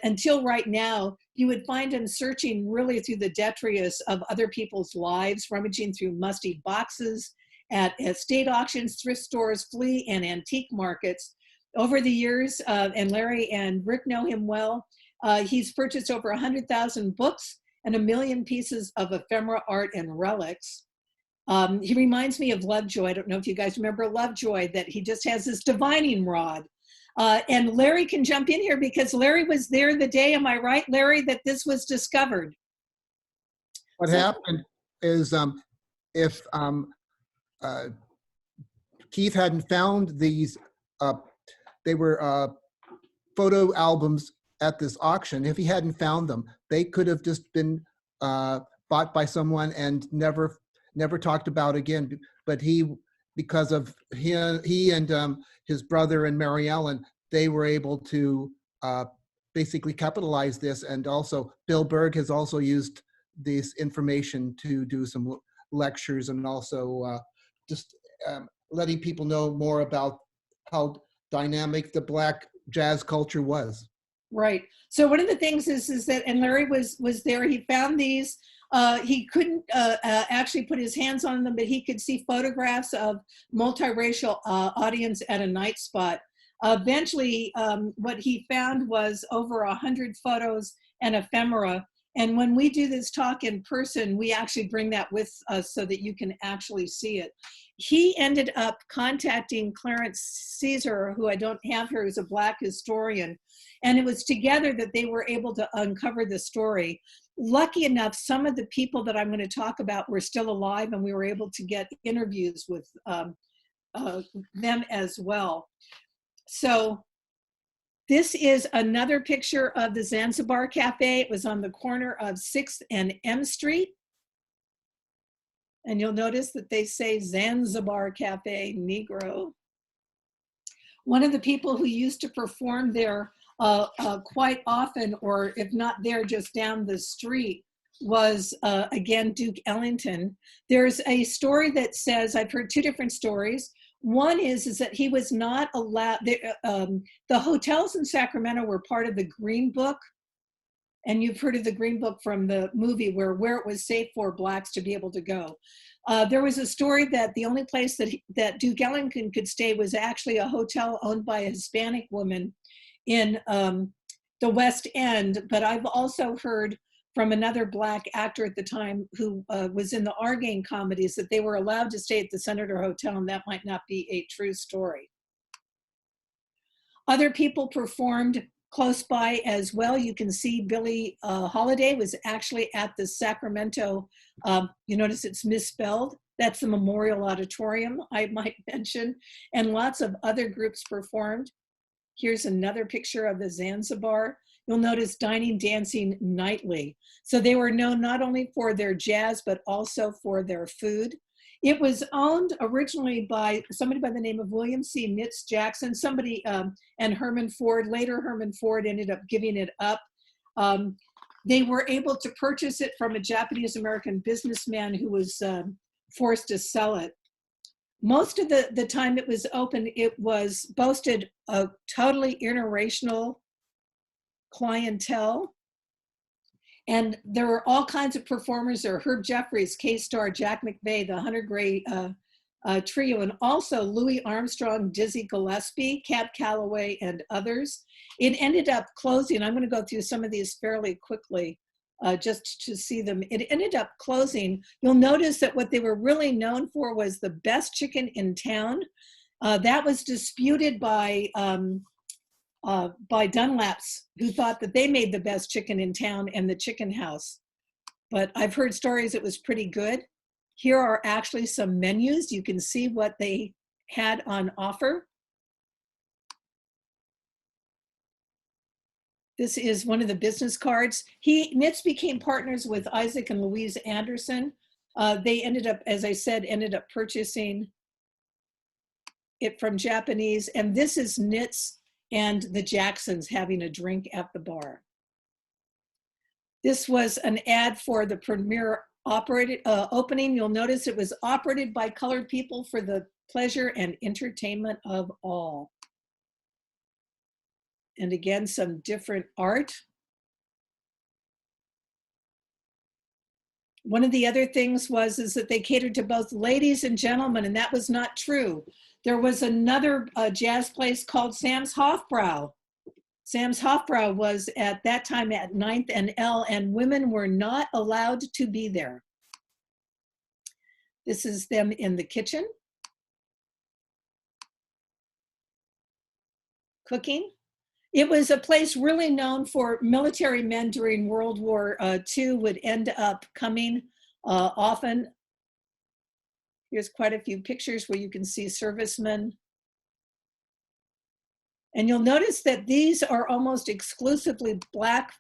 Speaker 2: Until right now, you would find him searching really through the detritus of other people's lives, rummaging through musty boxes at estate auctions, thrift stores, flea and antique markets. Over the years, and Larry and Rick know him well, he's purchased over 100,000 books and 1 million pieces of ephemera art and relics. He reminds me of Lovejoy. I don't know if you guys remember Lovejoy, that he just has this divining rod. And Larry can jump in here because Larry was there the day, am I right, Larry, that this was discovered?
Speaker 8: What happened is if Keith hadn't found these, they were photo albums at this auction. If he hadn't found them, they could have just been bought by someone and never talked about again. But because of he and his brother and Maryellen, they were able to basically capitalize this. And also Bill Berg has also used this information to do some lectures and also just letting people know more about how dynamic the Black jazz culture was.
Speaker 2: Right. So one of the things is that, and Larry was there, he found these. He couldn't actually put his hands on them, but he could see photographs of multiracial audience at a night spot. Eventually, what he found was over 100 photos and ephemera. And when we do this talk in person, we actually bring that with us so that you can actually see it. He ended up contacting Clarence Caesar, who I don't have here, who's a Black historian. And it was together that they were able to uncover the story. Lucky enough, some of the people that I'm going to talk about were still alive, and we were able to get interviews with them as well. So this is another picture of the Zanzibar Cafe. It was on the corner of 6th and M Street. And you'll notice that they say Zanzibar Cafe Negro. One of the people who used to perform there quite often, or if not there, just down the street, was again Duke Ellington. There's a story that says, I've heard 2 different stories. One is that he was not allowed, the hotels in Sacramento were part of the Green Book. And you've heard of the Green Book from the movie where it was safe for Blacks to be able to go. There was a story that the only place that Duke Ellington could stay was actually a hotel owned by a Hispanic woman in the West End. But I've also heard from another Black actor at the time who was in the Argane comedies that they were allowed to stay at the Senator Hotel, and that might not be a true story. Other people performed close by as well. You can see Billie Holiday was actually at the Sacramento, you notice it's misspelled. That's the Memorial Auditorium, I might mention, and lots of other groups performed. Here's another picture of the Zanzibar. You'll notice dining, dancing nightly. So they were known not only for their jazz, but also for their food. It was owned originally by somebody by the name of William C. Nitz Jackson, somebody, and Herman Ford. Later, Herman Ford ended up giving it up. they were able to purchase it from a Japanese-American businessman who was forced to sell it. Most of the time it was open, it was boasted a totally interracial clientele. And there were all kinds of performers there. Herb Jeffries, K-Star, Jack McVeigh, the Hunter Gray trio, and also Louis Armstrong, Dizzy Gillespie, Cab Calloway, and others. It ended up closing. I'm going to go through some of these fairly quickly just to see them. It ended up closing. You'll notice that what they were really known for was the best chicken in town. That was disputed by Dunlaps, who thought that they made the best chicken in town, and the Chicken House. But I've heard stories it was pretty good. Here are actually some menus. You can see what they had on offer. This is one of the business cards. Nitz became partners with Isaac and Louise Anderson. They ended up, as I said, purchasing it from Japanese. And this is Nitz and the Jacksons having a drink at the bar. This was an ad for the premiere opening. You'll notice it was operated by colored people for the pleasure and entertainment of all. And again, some different art. One of the other things is that they catered to both ladies and gentlemen, and that was not true. There was another jazz place called Sam's Hof Brau. Sam's Hof Brau was at that time at 9th and L, and women were not allowed to be there. This is them in the kitchen, cooking. It was a place really known for military men during World War II would end up coming often. Here's quite a few pictures where you can see servicemen. And you'll notice that these are almost exclusively Black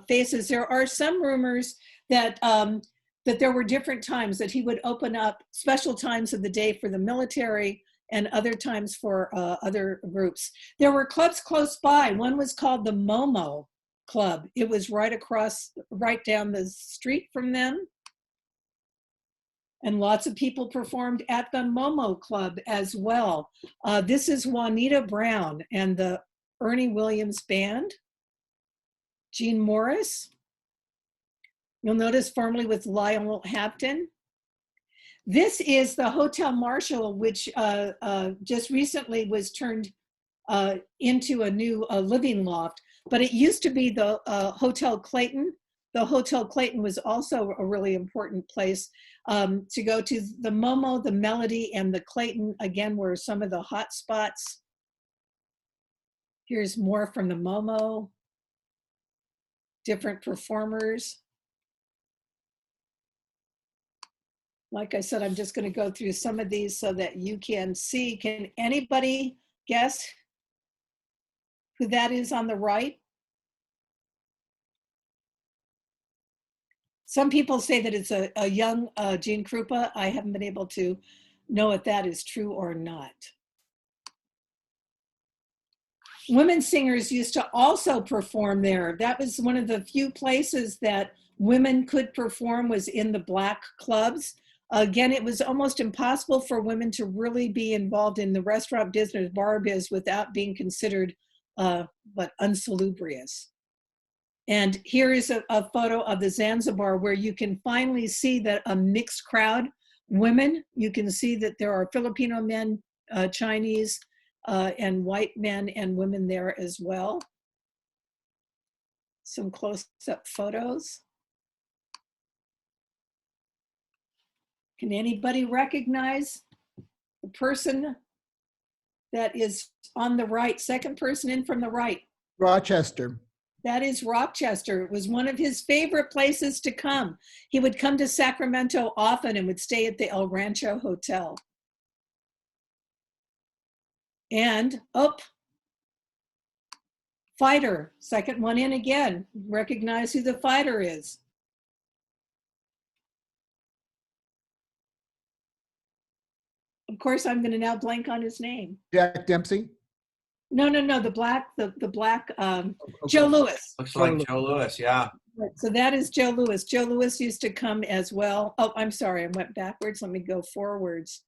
Speaker 2: faces. There are some rumors that, that there were different times that he would open up special times of the day for the military and other times for other groups. There were clubs close by. One was called the Momo Club. It was right down the street from them. And lots of people performed at the Momo Club as well. This is Juanita Brown and the Ernie Williams Band. Jean Morris. You'll notice formerly with Lionel Hampton. This is the Hotel Marshall, which just recently was turned into a new living loft, but it used to be the Hotel Clayton. The Hotel Clayton was also a really important place to go to. The Momo, the Melodee, and the Clayton, again, were some of the hot spots. Here's more from the Momo, different performers. Like I said, I'm just going to go through some of these so that you can see. Can anybody guess who that is on the right? Some people say that it's a young Gene Krupa. I haven't been able to know if that is true or not. Women singers used to also perform there. That was one of the few places that women could perform, was in the Black clubs. Again, it was almost impossible for women to really be involved in the restaurant business, bar biz, without being considered unsalubrious. And here is a photo of the Zanzibar, where you can finally see that a mixed crowd. Women, you can see that there are Filipino men, Chinese, and white men and women there as well. Some close-up photos. Can anybody recognize the person that is on the right, second person in from the right?
Speaker 8: Rochester.
Speaker 2: That is Rochester. It was one of his favorite places to come. He would come to Sacramento often and would stay at the El Rancho Hotel. And, Fighter, second one in again. Recognize who the Fighter is. Of course, I'm going to now blank on his name.
Speaker 8: Jack Dempsey.
Speaker 2: No, the black, Joe Louis.
Speaker 9: Looks like Joe Louis, yeah.
Speaker 2: Right, so that is Joe Louis. Joe Louis used to come as well. Oh, I'm sorry, I went backwards. Let me go forwards.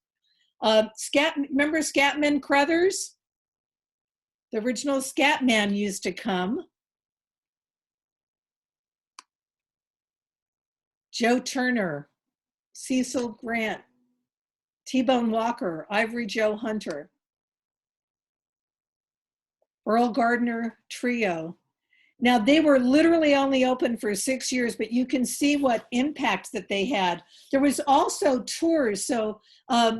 Speaker 2: Remember Scatman Crothers? The original Scatman used to come. Joe Turner, Cecil Grant, T-Bone Walker, Ivory Joe Hunter, Earl Gardner Trio. Now, they were literally only open for 6 years, but you can see what impact that they had. There was also tours, so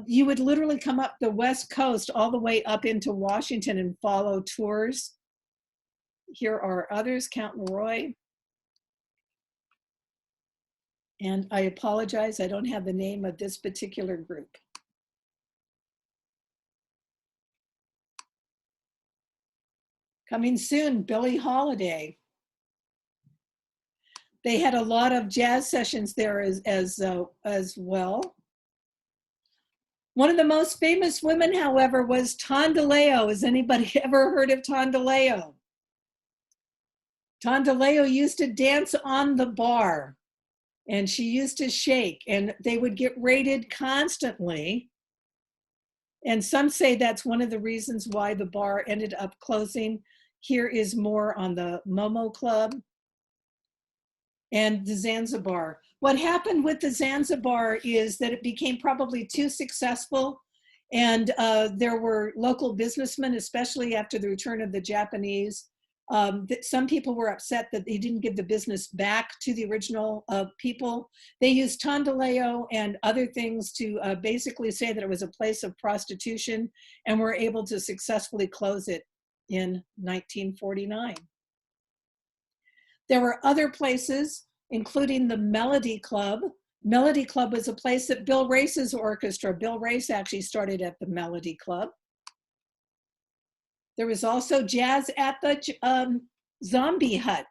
Speaker 2: you would literally come up the West Coast all the way up into Washington and follow tours. Here are others, Count Leroy. And I apologize, I don't have the name of this particular group. Coming soon, Billie Holiday. They had a lot of jazz sessions there as well. One of the most famous women, however, was Tondaleo. Has anybody ever heard of Tondaleo? Tondaleo used to dance on the bar, and she used to shake, and they would get raided constantly. And some say that's one of the reasons why the bar ended up closing. Here is more on the Momo Club and the Zanzibar. What happened with the Zanzibar is that it became probably too successful, and there were local businessmen, especially after the return of the Japanese. Some people were upset that they didn't give the business back to the original people. They used Tondaleo and other things to basically say that it was a place of prostitution, and were able to successfully close it in 1949. There were other places, including the Melodee Club. Melodee Club was a place that Bill Race's orchestra, Bill Race actually started at the Melodee Club. There was also jazz at the Zombie Hut,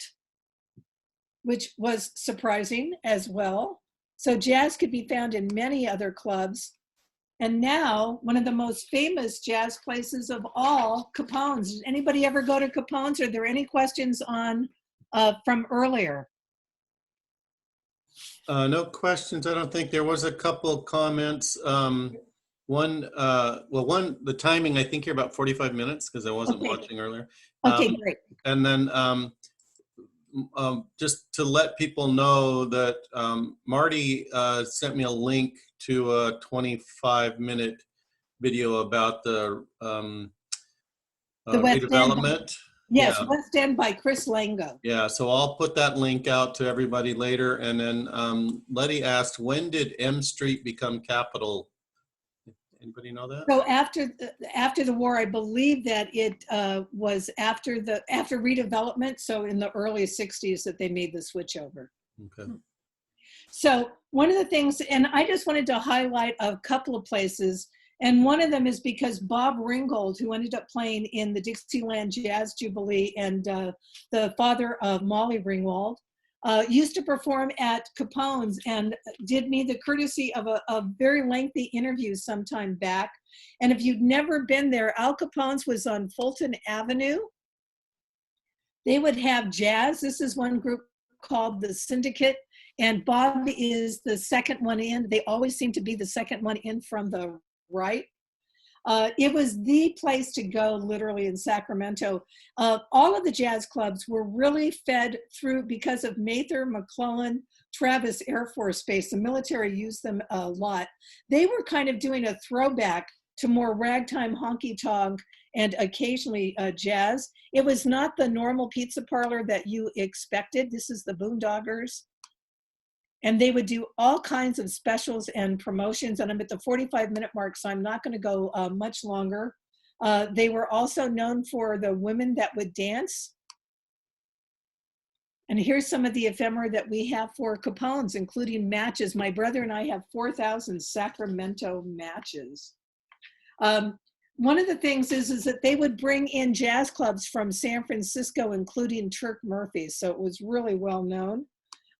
Speaker 2: which was surprising as well. So jazz could be found in many other clubs. And now, one of the most famous jazz places of all, Capone's. Did anybody ever go to Capone's? Are there any questions on from earlier?
Speaker 4: No questions. I don't think. There was a couple comments. One, the timing, I think you're about 45 minutes because I wasn't watching earlier.
Speaker 2: Okay, great.
Speaker 4: And then just to let people know that Marty sent me a link to a 25-minute video about the redevelopment.
Speaker 2: Yes,
Speaker 4: Yeah.
Speaker 2: West End by Chris Lango.
Speaker 4: Yeah, so I'll put that link out to everybody later. And then Letty asked, when did M Street become Capitol? Anybody know that?
Speaker 2: So after the war, I believe that it was after redevelopment. So in the early 60s that they made the switch over.
Speaker 4: Okay.
Speaker 2: So one of the things, and I just wanted to highlight a couple of places, and one of them is because Bob Ringgold, who ended up playing in the Dixieland Jazz Jubilee and the father of Molly Ringwald, used to perform at Capone's and did me the courtesy of a very lengthy interview sometime back. And if you'd never been there, Al Capone's was on Fulton Avenue. They would have jazz. This is one group called the Syndicate, and Bob is the second one in. They always seem to be the second one in from the right. It was the place to go, literally, in Sacramento. All of the jazz clubs were really fed through because of Mather, McClellan, Travis Air Force Base. The military used them a lot. They were kind of doing a throwback to more ragtime, honky-tonk, and occasionally jazz. It was not the normal pizza parlor that you expected. This is the Boondoggers. And they would do all kinds of specials and promotions. And I'm at the 45-minute mark, so I'm not going to go much longer. They were also known for the women that would dance. And here's some of the ephemera that we have for Capone's, including matches. My brother and I have 4,000 Sacramento matches. One of the things is that they would bring in jazz clubs from San Francisco, including Turk Murphy's. So it was really well known.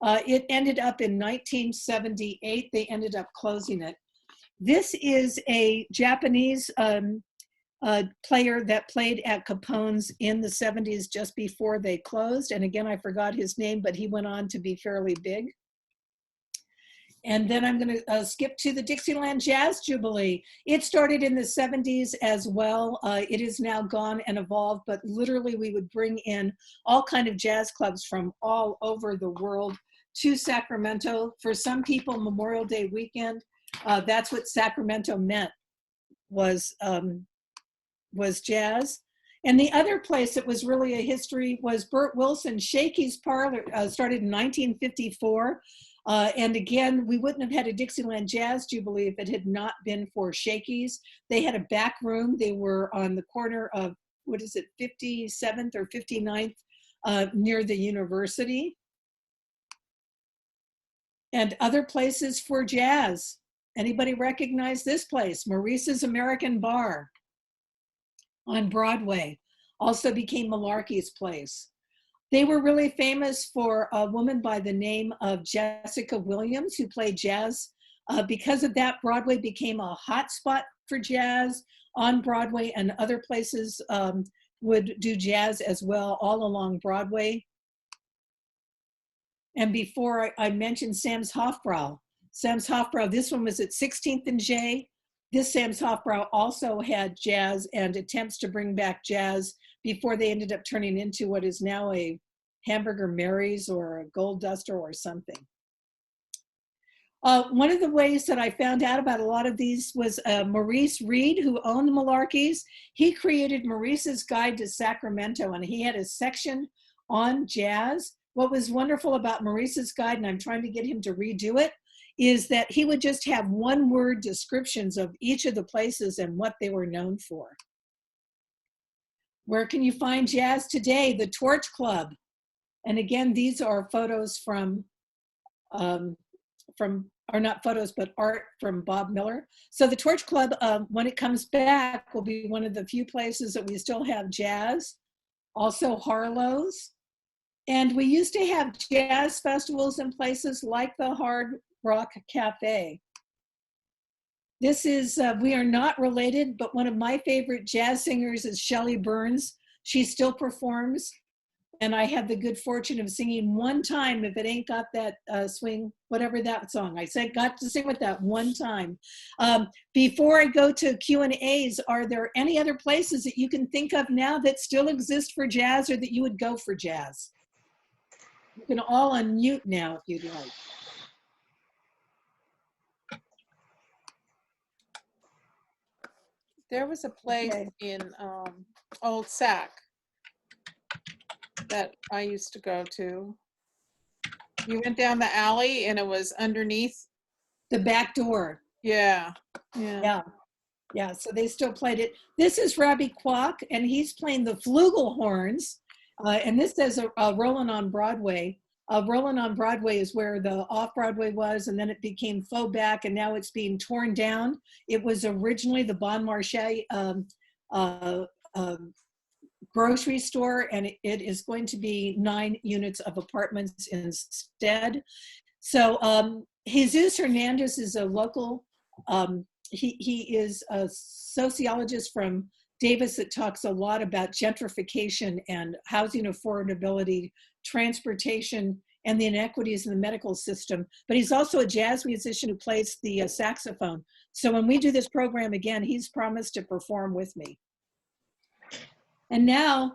Speaker 2: It ended up in 1978. They ended up closing it. This is a Japanese player that played at Capone's in the 70s just before they closed. And again, I forgot his name, but he went on to be fairly big. And then I'm going to skip to the Dixieland Jazz Jubilee. It started in the 70s as well. It is now gone and evolved, but literally we would bring in all kind of jazz clubs from all over the world to Sacramento. For some people, Memorial Day weekend, that's what Sacramento meant, was jazz. And the other place that was really a history was Burt Wilson. Shakey's Parlor started in 1954. And again, we wouldn't have had a Dixieland Jazz Jubilee if it had not been for Shakey's. They had a back room. They were on the corner of, 57th or 59th, near the university. And other places for jazz. Anybody recognize this place? Maurice's American Bar on Broadway. Also became Malarkey's place. They were really famous for a woman by the name of Jessica Williams, who played jazz. Because of that, Broadway became a hot spot for jazz on Broadway, and other places would do jazz as well, all along Broadway. And before I mentioned Sam's Hof Brau. Sam's Hof Brau, this one was at 16th and J. This Sam's Hof Brau also had jazz and attempts to bring back jazz before they ended up turning into what is now a Hamburger Mary's or a Gold Duster or something. One of the ways that I found out about a lot of these was Maurice Reed, who owned the Malarkeys. He created Maurice's Guide to Sacramento, and he had a section on jazz. What was wonderful about Maurice's Guide, and I'm trying to get him to redo it, is that he would just have one-word descriptions of each of the places and what they were known for. Where can you find jazz today? The Torch Club. And again, these are photos from or not photos, but art from Bob Miller. So the Torch Club, when it comes back, will be one of the few places that we still have jazz. Also Harlow's. And we used to have jazz festivals in places like the Hard Rock Cafe. This is, we are not related, but one of my favorite jazz singers is Shelly Burns. She still performs, and I had the good fortune of singing one time, if it ain't got that swing, whatever that song. I said, got to sing with that one time. Before I go to Q&As, are there any other places that you can think of now that still exist for jazz or that you would go for jazz? You can all unmute now if you'd like.
Speaker 9: There was a place in Old Sac that I used to go to. You went down the alley and it was underneath
Speaker 2: the back door.
Speaker 9: Yeah.
Speaker 2: Yeah, so they still played it. This is Robbie Kwok, and he's playing the flugelhorns. And this says Rolling on Broadway. Rolling on Broadway is where the off-Broadway was, and then it became faux back, and now it's being torn down. It was originally the Bon Marché grocery store, and it is going to be 9 units of apartments instead. So Jesus Hernandez is a local, he is a sociologist from Davis that talks a lot about gentrification and housing affordability, transportation, and the inequities in the medical system. But he's also a jazz musician who plays the saxophone. So when we do this program again, he's promised to perform with me. And now,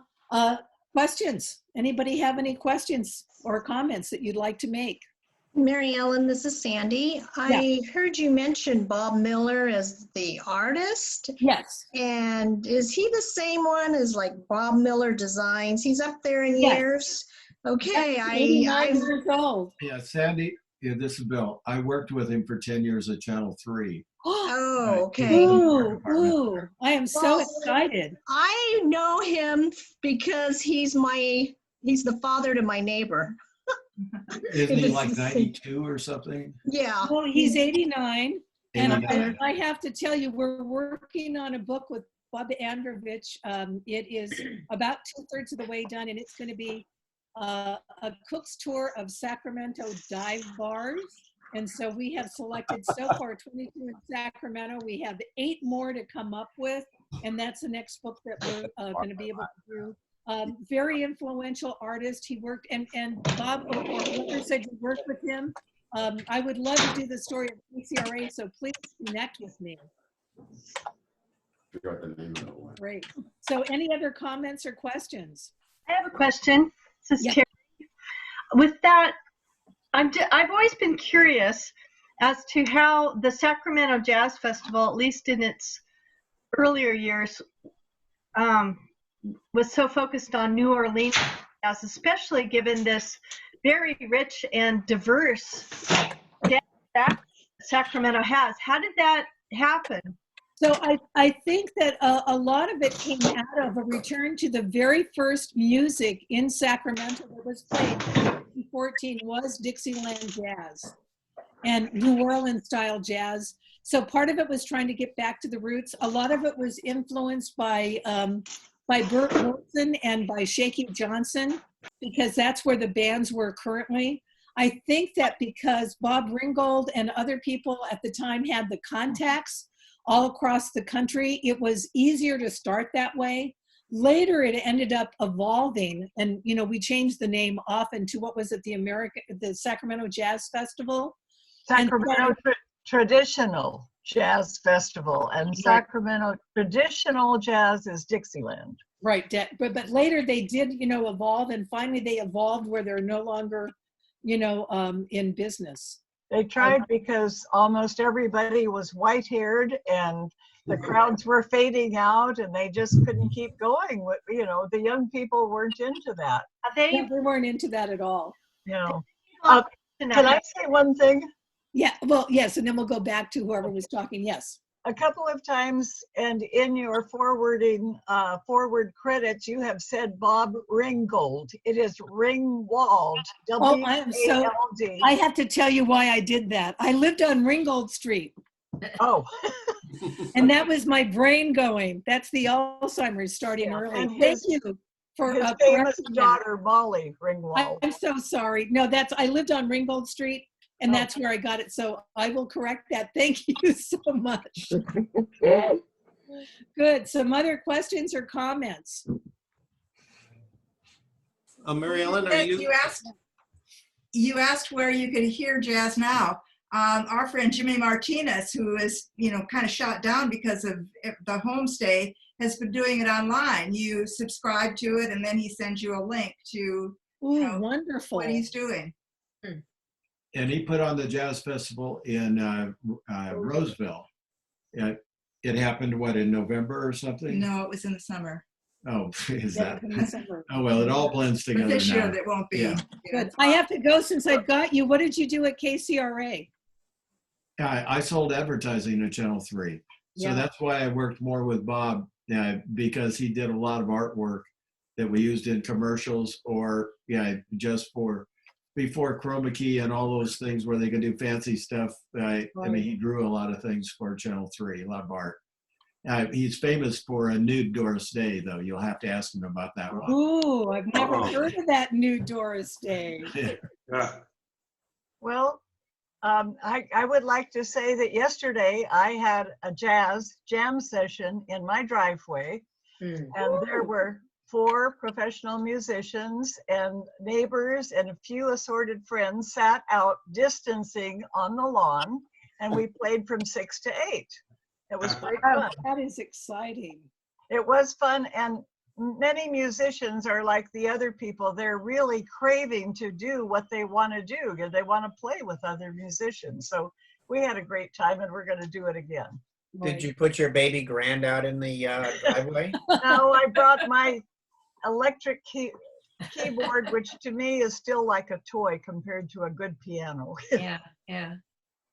Speaker 2: questions. Anybody have any questions or comments that you'd like to make?
Speaker 1: Maryellen, this is Sandy. I heard you mention Bob Miller as the artist.
Speaker 2: Yes.
Speaker 1: And is he the same one as like Bob Miller Designs? He's up there in years. Okay, I'm
Speaker 2: years old.
Speaker 10: Yeah, Sandy. Yeah, this is Bill. I worked with him for 10 years at Channel 3.
Speaker 1: Oh, okay.
Speaker 2: Ooh, I am so excited.
Speaker 1: I know him because he's the father to my neighbor.
Speaker 10: Isn't he like 92 or something?
Speaker 1: Yeah.
Speaker 2: Well, he's 89.
Speaker 10: 89.
Speaker 2: And I have to tell you, we're working on a book with Bob Androvich. It is about 2/3 of the way done, and it's going to be a cook's tour of Sacramento dive bars. And so we have selected so far 22 in Sacramento. We have 8 more to come up with. and that's the next book that we're going to be able to do. Very influential artist. He worked, and Bob or whoever said you worked with him. I would love to do the story of PCRA, so please connect with me. Great. So any other comments or questions?
Speaker 11: I have a question. This is
Speaker 2: Yep.
Speaker 11: Terry. With that, I've always been curious as to how the Sacramento Jazz Festival, at least in its earlier years, was so focused on New Orleans jazz, especially given this very rich and diverse jazz that Sacramento has. How did that happen?
Speaker 2: So I think that a lot of it came out of a return to the very first music in Sacramento that was played in 1914 was Dixieland jazz and New Orleans style jazz. So part of it was trying to get back to the roots. A lot of it was influenced by Burt Wilson and by Shaky Johnson, because that's where the bands were currently. I think that because Bob Ringgold and other people at the time had the contacts all across the country, it was easier to start that way. Later, it ended up evolving, and we changed the name often to what was it, the Sacramento Jazz Festival.
Speaker 3: Sacramento Traditional Jazz Festival, and Sacramento Traditional Jazz is Dixieland.
Speaker 2: Right, but later they did, evolve, and finally they evolved where they're no longer, in business.
Speaker 3: They tried because almost everybody was white-haired and the crowds were fading out, and they just couldn't keep going. The young people weren't into that.
Speaker 2: They weren't into that at all.
Speaker 3: Can I say one thing?
Speaker 2: Yeah, well, yes, and then we'll go back to whoever was talking. Yes.
Speaker 3: A couple of times, and in your forward credits, you have said Bob Ringgold. It is Ringwald.
Speaker 2: Oh, I am so. I have to tell you why I did that. I lived on Ringgold Street.
Speaker 3: Oh.
Speaker 2: And that was my brain going. That's the Alzheimer's starting early. Thank you for
Speaker 3: his famous daughter, Molly Ringwald.
Speaker 2: I'm so sorry. No, I lived on Ringgold Street. And that's where I got it. So I will correct that. Thank you so much. Good. Some other questions or comments?
Speaker 4: Maryellen, are you?
Speaker 12: You asked where you could hear jazz now. Our friend Jimmy Martinez, who is, kind of shot down because of the homestay, has been doing it online. You subscribe to it, and then he sends you a link to
Speaker 2: wonderful.
Speaker 12: What he's doing.
Speaker 10: And he put on the jazz festival in Roseville. It happened, in November or something?
Speaker 12: No, it was in the summer.
Speaker 10: Oh, is that? Oh, well, it all blends together
Speaker 12: but this
Speaker 10: now.
Speaker 12: year there won't be.
Speaker 10: Yeah.
Speaker 2: Good. I have to go since I've got you. What did you do at KCRA?
Speaker 10: I sold advertising at Channel 3. So that's why I worked more with Bob, because he did a lot of artwork that we used in commercials or, just before chroma key and all those things where they could do fancy stuff. I mean, he drew a lot of things for Channel 3, a lot of art. He's famous for a nude Doris Day, though. You'll have to ask him about that one.
Speaker 2: Ooh, I've never heard of that nude Doris Day.
Speaker 3: Well, I would like to say that yesterday I had a jazz jam session in my driveway, and there were 4 professional musicians and neighbors and a few assorted friends sat out distancing on the lawn, and we played from 6 to 8. It was great fun.
Speaker 2: That is exciting.
Speaker 3: It was fun, and many musicians are like the other people. They're really craving to do what they want to do, because they want to play with other musicians. So we had a great time, and we're going to do it again.
Speaker 13: Did you put your baby grand out in the driveway?
Speaker 3: No, I brought my electric keyboard, which to me is still like a toy compared to a good piano.
Speaker 12: Yeah.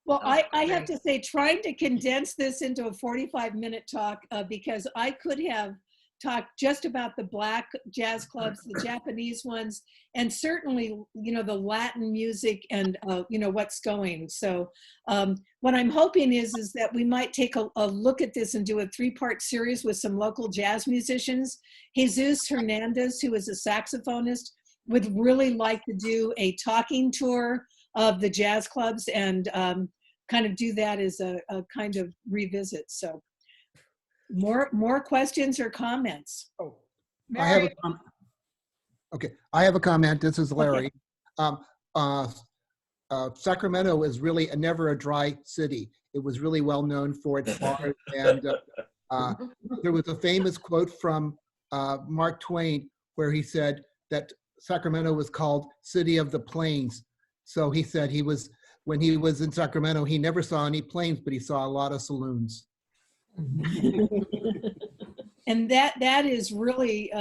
Speaker 2: Well, I have to say, trying to condense this into a 45-minute talk, because I could have talked just about the black jazz clubs, the Japanese ones, and certainly, the Latin music and, what's going. So what I'm hoping is that we might take a look at this and do a 3-part series with some local jazz musicians. Jesus Hernandez, who is a saxophonist, would really like to do a talking tour of the jazz clubs and kind of do that as a kind of revisit. So More questions or comments?
Speaker 8: Oh, I have a comment. Okay, I have a comment. This is Larry. Sacramento is really never a dry city. It was really well known for its bars, and there was a famous quote from Mark Twain where he said that Sacramento was called City of the Plains. So he said when he was in Sacramento, he never saw any planes, but he saw a lot of saloons.
Speaker 2: And that is really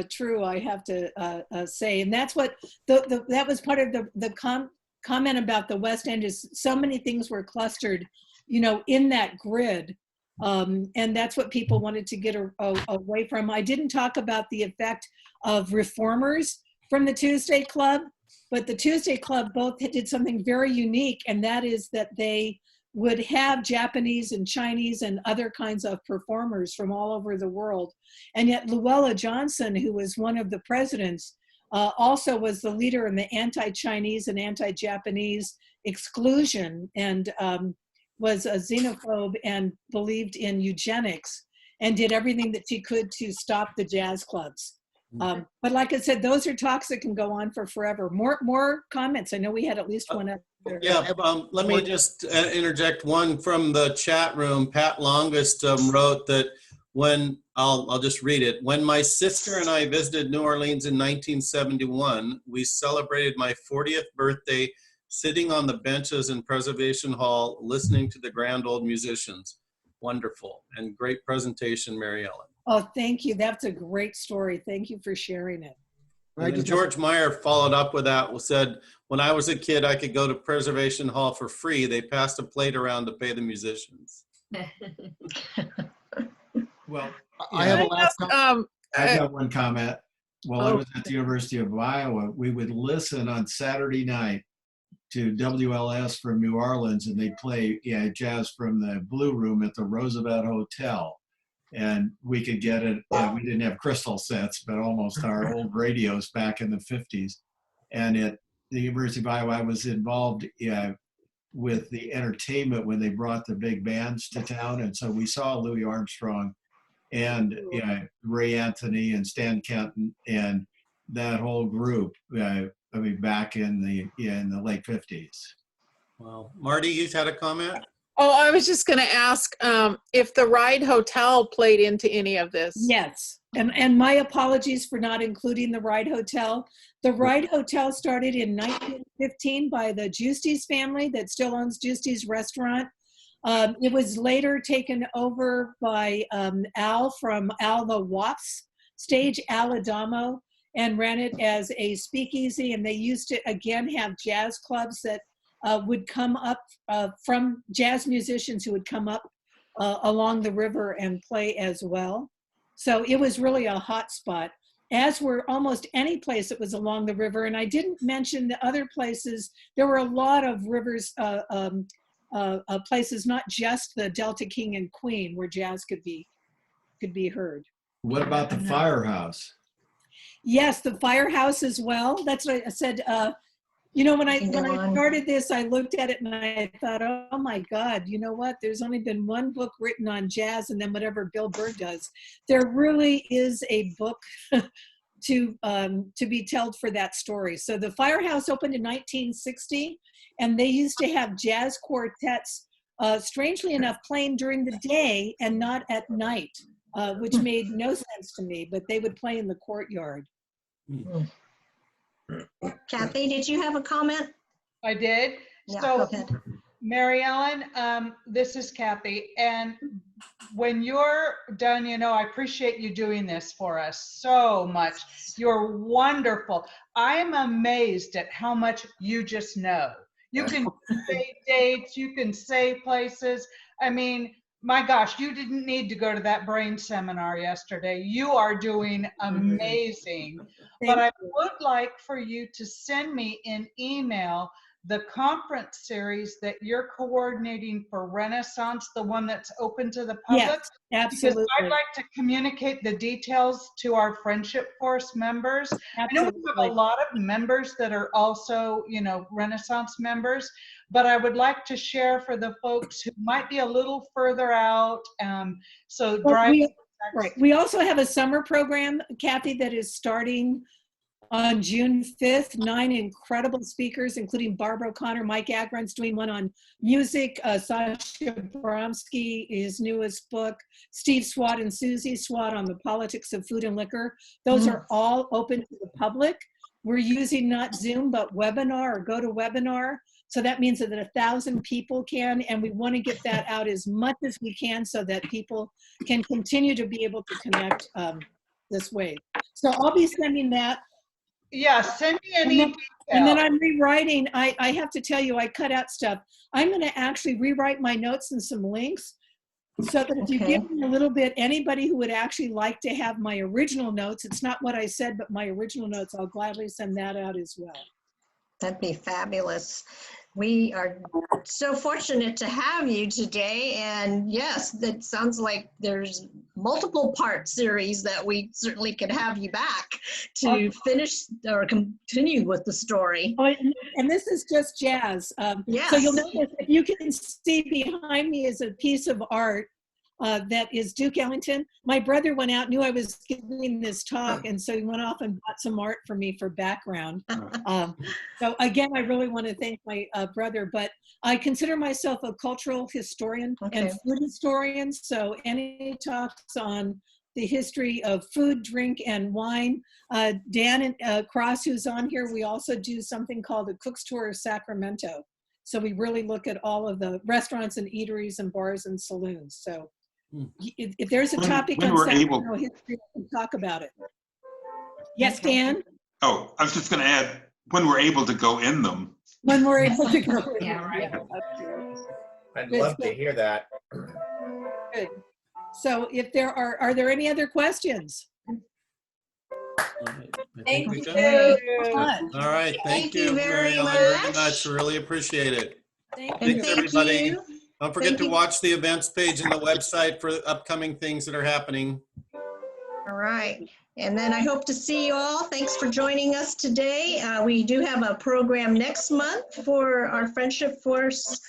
Speaker 2: true, I have to say. And that's what that was part of the comment about the West End, is so many things were clustered, in that grid. And that's what people wanted to get away from. I didn't talk about the effect of reformers from the Tuesday Club, but the Tuesday Club both did something very unique, and that is that they would have Japanese and Chinese and other kinds of performers from all over the world. And yet Luella Johnson, who was one of the presidents, also was the leader in the anti-Chinese and anti-Japanese exclusion, and was a xenophobe and believed in eugenics, and did everything that she could to stop the jazz clubs. But like I said, those are talks that can go on for forever. More comments. I know we had at least one other.
Speaker 4: Yeah, let me just interject one from the chat room. Pat Longest wrote that I'll just read it. When my sister and I visited New Orleans in 1971, we celebrated my 40th birthday sitting on the benches in Preservation Hall, listening to the grand old musicians. Wonderful and great presentation, Maryellen.
Speaker 2: Oh, thank you. That's a great story. Thank you for sharing it.
Speaker 4: And George Meyer followed up with that, said, when I was a kid, I could go to Preservation Hall for free. They passed a plate around to pay the musicians.
Speaker 10: Well,
Speaker 8: I have a last comment.
Speaker 10: I got one comment. While I was at the University of Iowa, we would listen on Saturday night to WLS from New Orleans, and they'd play jazz from the Blue Room at the Roosevelt Hotel. And we could get it, we didn't have crystal sets, but almost our old radios back in the 50s. And at the University of Iowa, I was involved with the entertainment when they brought the big bands to town. And so we saw Louis Armstrong and Ray Anthony and Stan Kenton and that whole group, back in the late 50s.
Speaker 4: Well, Marty, you had a comment?
Speaker 9: Oh, I was just going to ask if the Ride Hotel played into any of this.
Speaker 2: Yes, and my apologies for not including the Ride Hotel. The Ride Hotel started in 1915 by the Justy's family that still owns Justy's restaurant. It was later taken over by Al from Al the Wasps Stage Alabama, and ran it as a speakeasy. And they used to, again, have jazz clubs that would come up from jazz musicians who would come up along the river and play as well. So it was really a hot spot, as were almost any place that was along the river. And I didn't mention the other places. There were a lot of rivers, places, not just the Delta King and Queen, where jazz could be heard.
Speaker 10: What about the Firehouse?
Speaker 2: Yes, the Firehouse as well. That's what I said. When I started this, I looked at it and I thought, oh my God, you know what? There's only been one book written on jazz, and then whatever Bill Burt does. There really is a book to be told for that story. So the Firehouse opened in 1960, and they used to have jazz quartets, strangely enough, playing during the day and not at night, which made no sense to me, but they would play in the courtyard.
Speaker 1: Kathy, did you have a comment?
Speaker 5: I did.
Speaker 1: Yeah,
Speaker 5: So,
Speaker 1: go ahead.
Speaker 5: Maryellen, this is Kathy. And when you're done, I appreciate you doing this for us so much. You're wonderful. I am amazed at how much you just know. You can say dates, you can say places. I mean, my gosh, you didn't need to go to that brain seminar yesterday. You are doing amazing. But I would like for you to send me an email the conference series that you're coordinating for Renaissance, the one that's open to the public?
Speaker 2: Yes, absolutely.
Speaker 5: Because I'd like to communicate the details to our Friendship Force members. I know we have a lot of members that are also, you know, Renaissance members, but I would like to share for the folks who might be a little further out. So
Speaker 2: we also have a summer program, Kathy, that is starting on June 5th, 9 incredible speakers, including Barbara O'Connor, Mike Agron's doing one on music, Sasha Bromsky, his newest book, Steve Swat and Susie Swat on the politics of food and liquor. Those are all open to the public. We're using not Zoom, but webinar or GoToWebinar. So that means that 1,000 people can, and we want to get that out as much as we can so that people can continue to be able to connect this way. So I'll be sending that.
Speaker 5: Yeah, send me any.
Speaker 2: And then I'm rewriting. I have to tell you, I cut out stuff. I'm going to actually rewrite my notes and some links so that if you give me a little bit, anybody who would actually like to have my original notes, it's not what I said, but my original notes, I'll gladly send that out as well.
Speaker 1: That'd be fabulous. We are so fortunate to have you today. And yes, that sounds like there's multiple part series that we certainly could have you back to finish or continue with the story.
Speaker 2: Oh, and this is just jazz.
Speaker 1: Yes.
Speaker 2: So you'll notice, if you can see behind me is a piece of art that is Duke Ellington. My brother went out, knew I was giving this talk, and so he went off and bought some art for me for background. So again, I really want to thank my brother, but I consider myself a cultural historian and food historian. So any talks on the history of food, drink, and wine. Dan Cross, who's on here, we also do something called a Cook's Tour of Sacramento. So we really look at all of the restaurants and eateries and bars and saloons. So if there's a topic on Sacramento history, we can talk about it. Yes, Dan?
Speaker 14: Oh, I was just going to add, when we're able to go in them.
Speaker 2: When we're able to go in them.
Speaker 13: Yeah, right.
Speaker 2: Yeah.
Speaker 13: I'd love to hear that.
Speaker 2: Good. So if there are there any other questions?
Speaker 1: Thank you.
Speaker 4: All right. Thank you very much. Really appreciate it.
Speaker 1: Thanks, everybody.
Speaker 4: Don't forget to watch the events page on the website for upcoming things that are happening.
Speaker 1: All right. And then I hope to see you all. Thanks for joining us today. We do have a program next month for our Friendship Force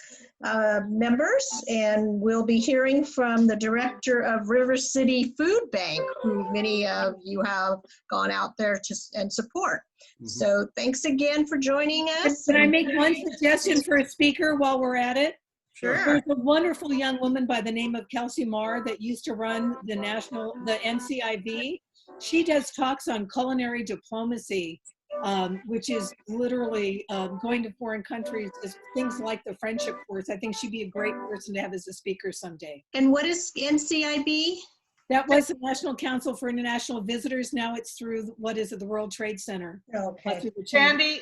Speaker 1: members, and we'll be hearing from the director of River City Food Bank, who many of you have gone out there to and support. So thanks again for joining us.
Speaker 2: Can I make one suggestion for a speaker while we're at it?
Speaker 1: Sure.
Speaker 2: There's a wonderful young woman by the name of Kelsey Marr that used to run the NCIV. She does talks on culinary diplomacy, which is literally going to foreign countries, things like the Friendship Force. I think she'd be a great person to have as a speaker someday.
Speaker 1: And what is NCIB?
Speaker 2: That was the National Council for International Visitors. Now it's through, what is it, the World Trade Center.
Speaker 1: Okay.
Speaker 5: Sandy,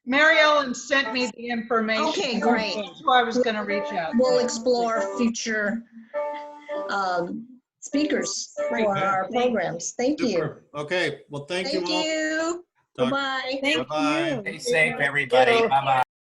Speaker 5: Maryellen sent me the information.
Speaker 1: Okay, great.
Speaker 5: That's who I was going to reach out.
Speaker 1: We'll explore future speakers for our programs. Thank you.
Speaker 4: Okay. Well, thank you all.
Speaker 1: Thank you. Bye-bye.
Speaker 13: Stay safe, everybody. Bye-bye.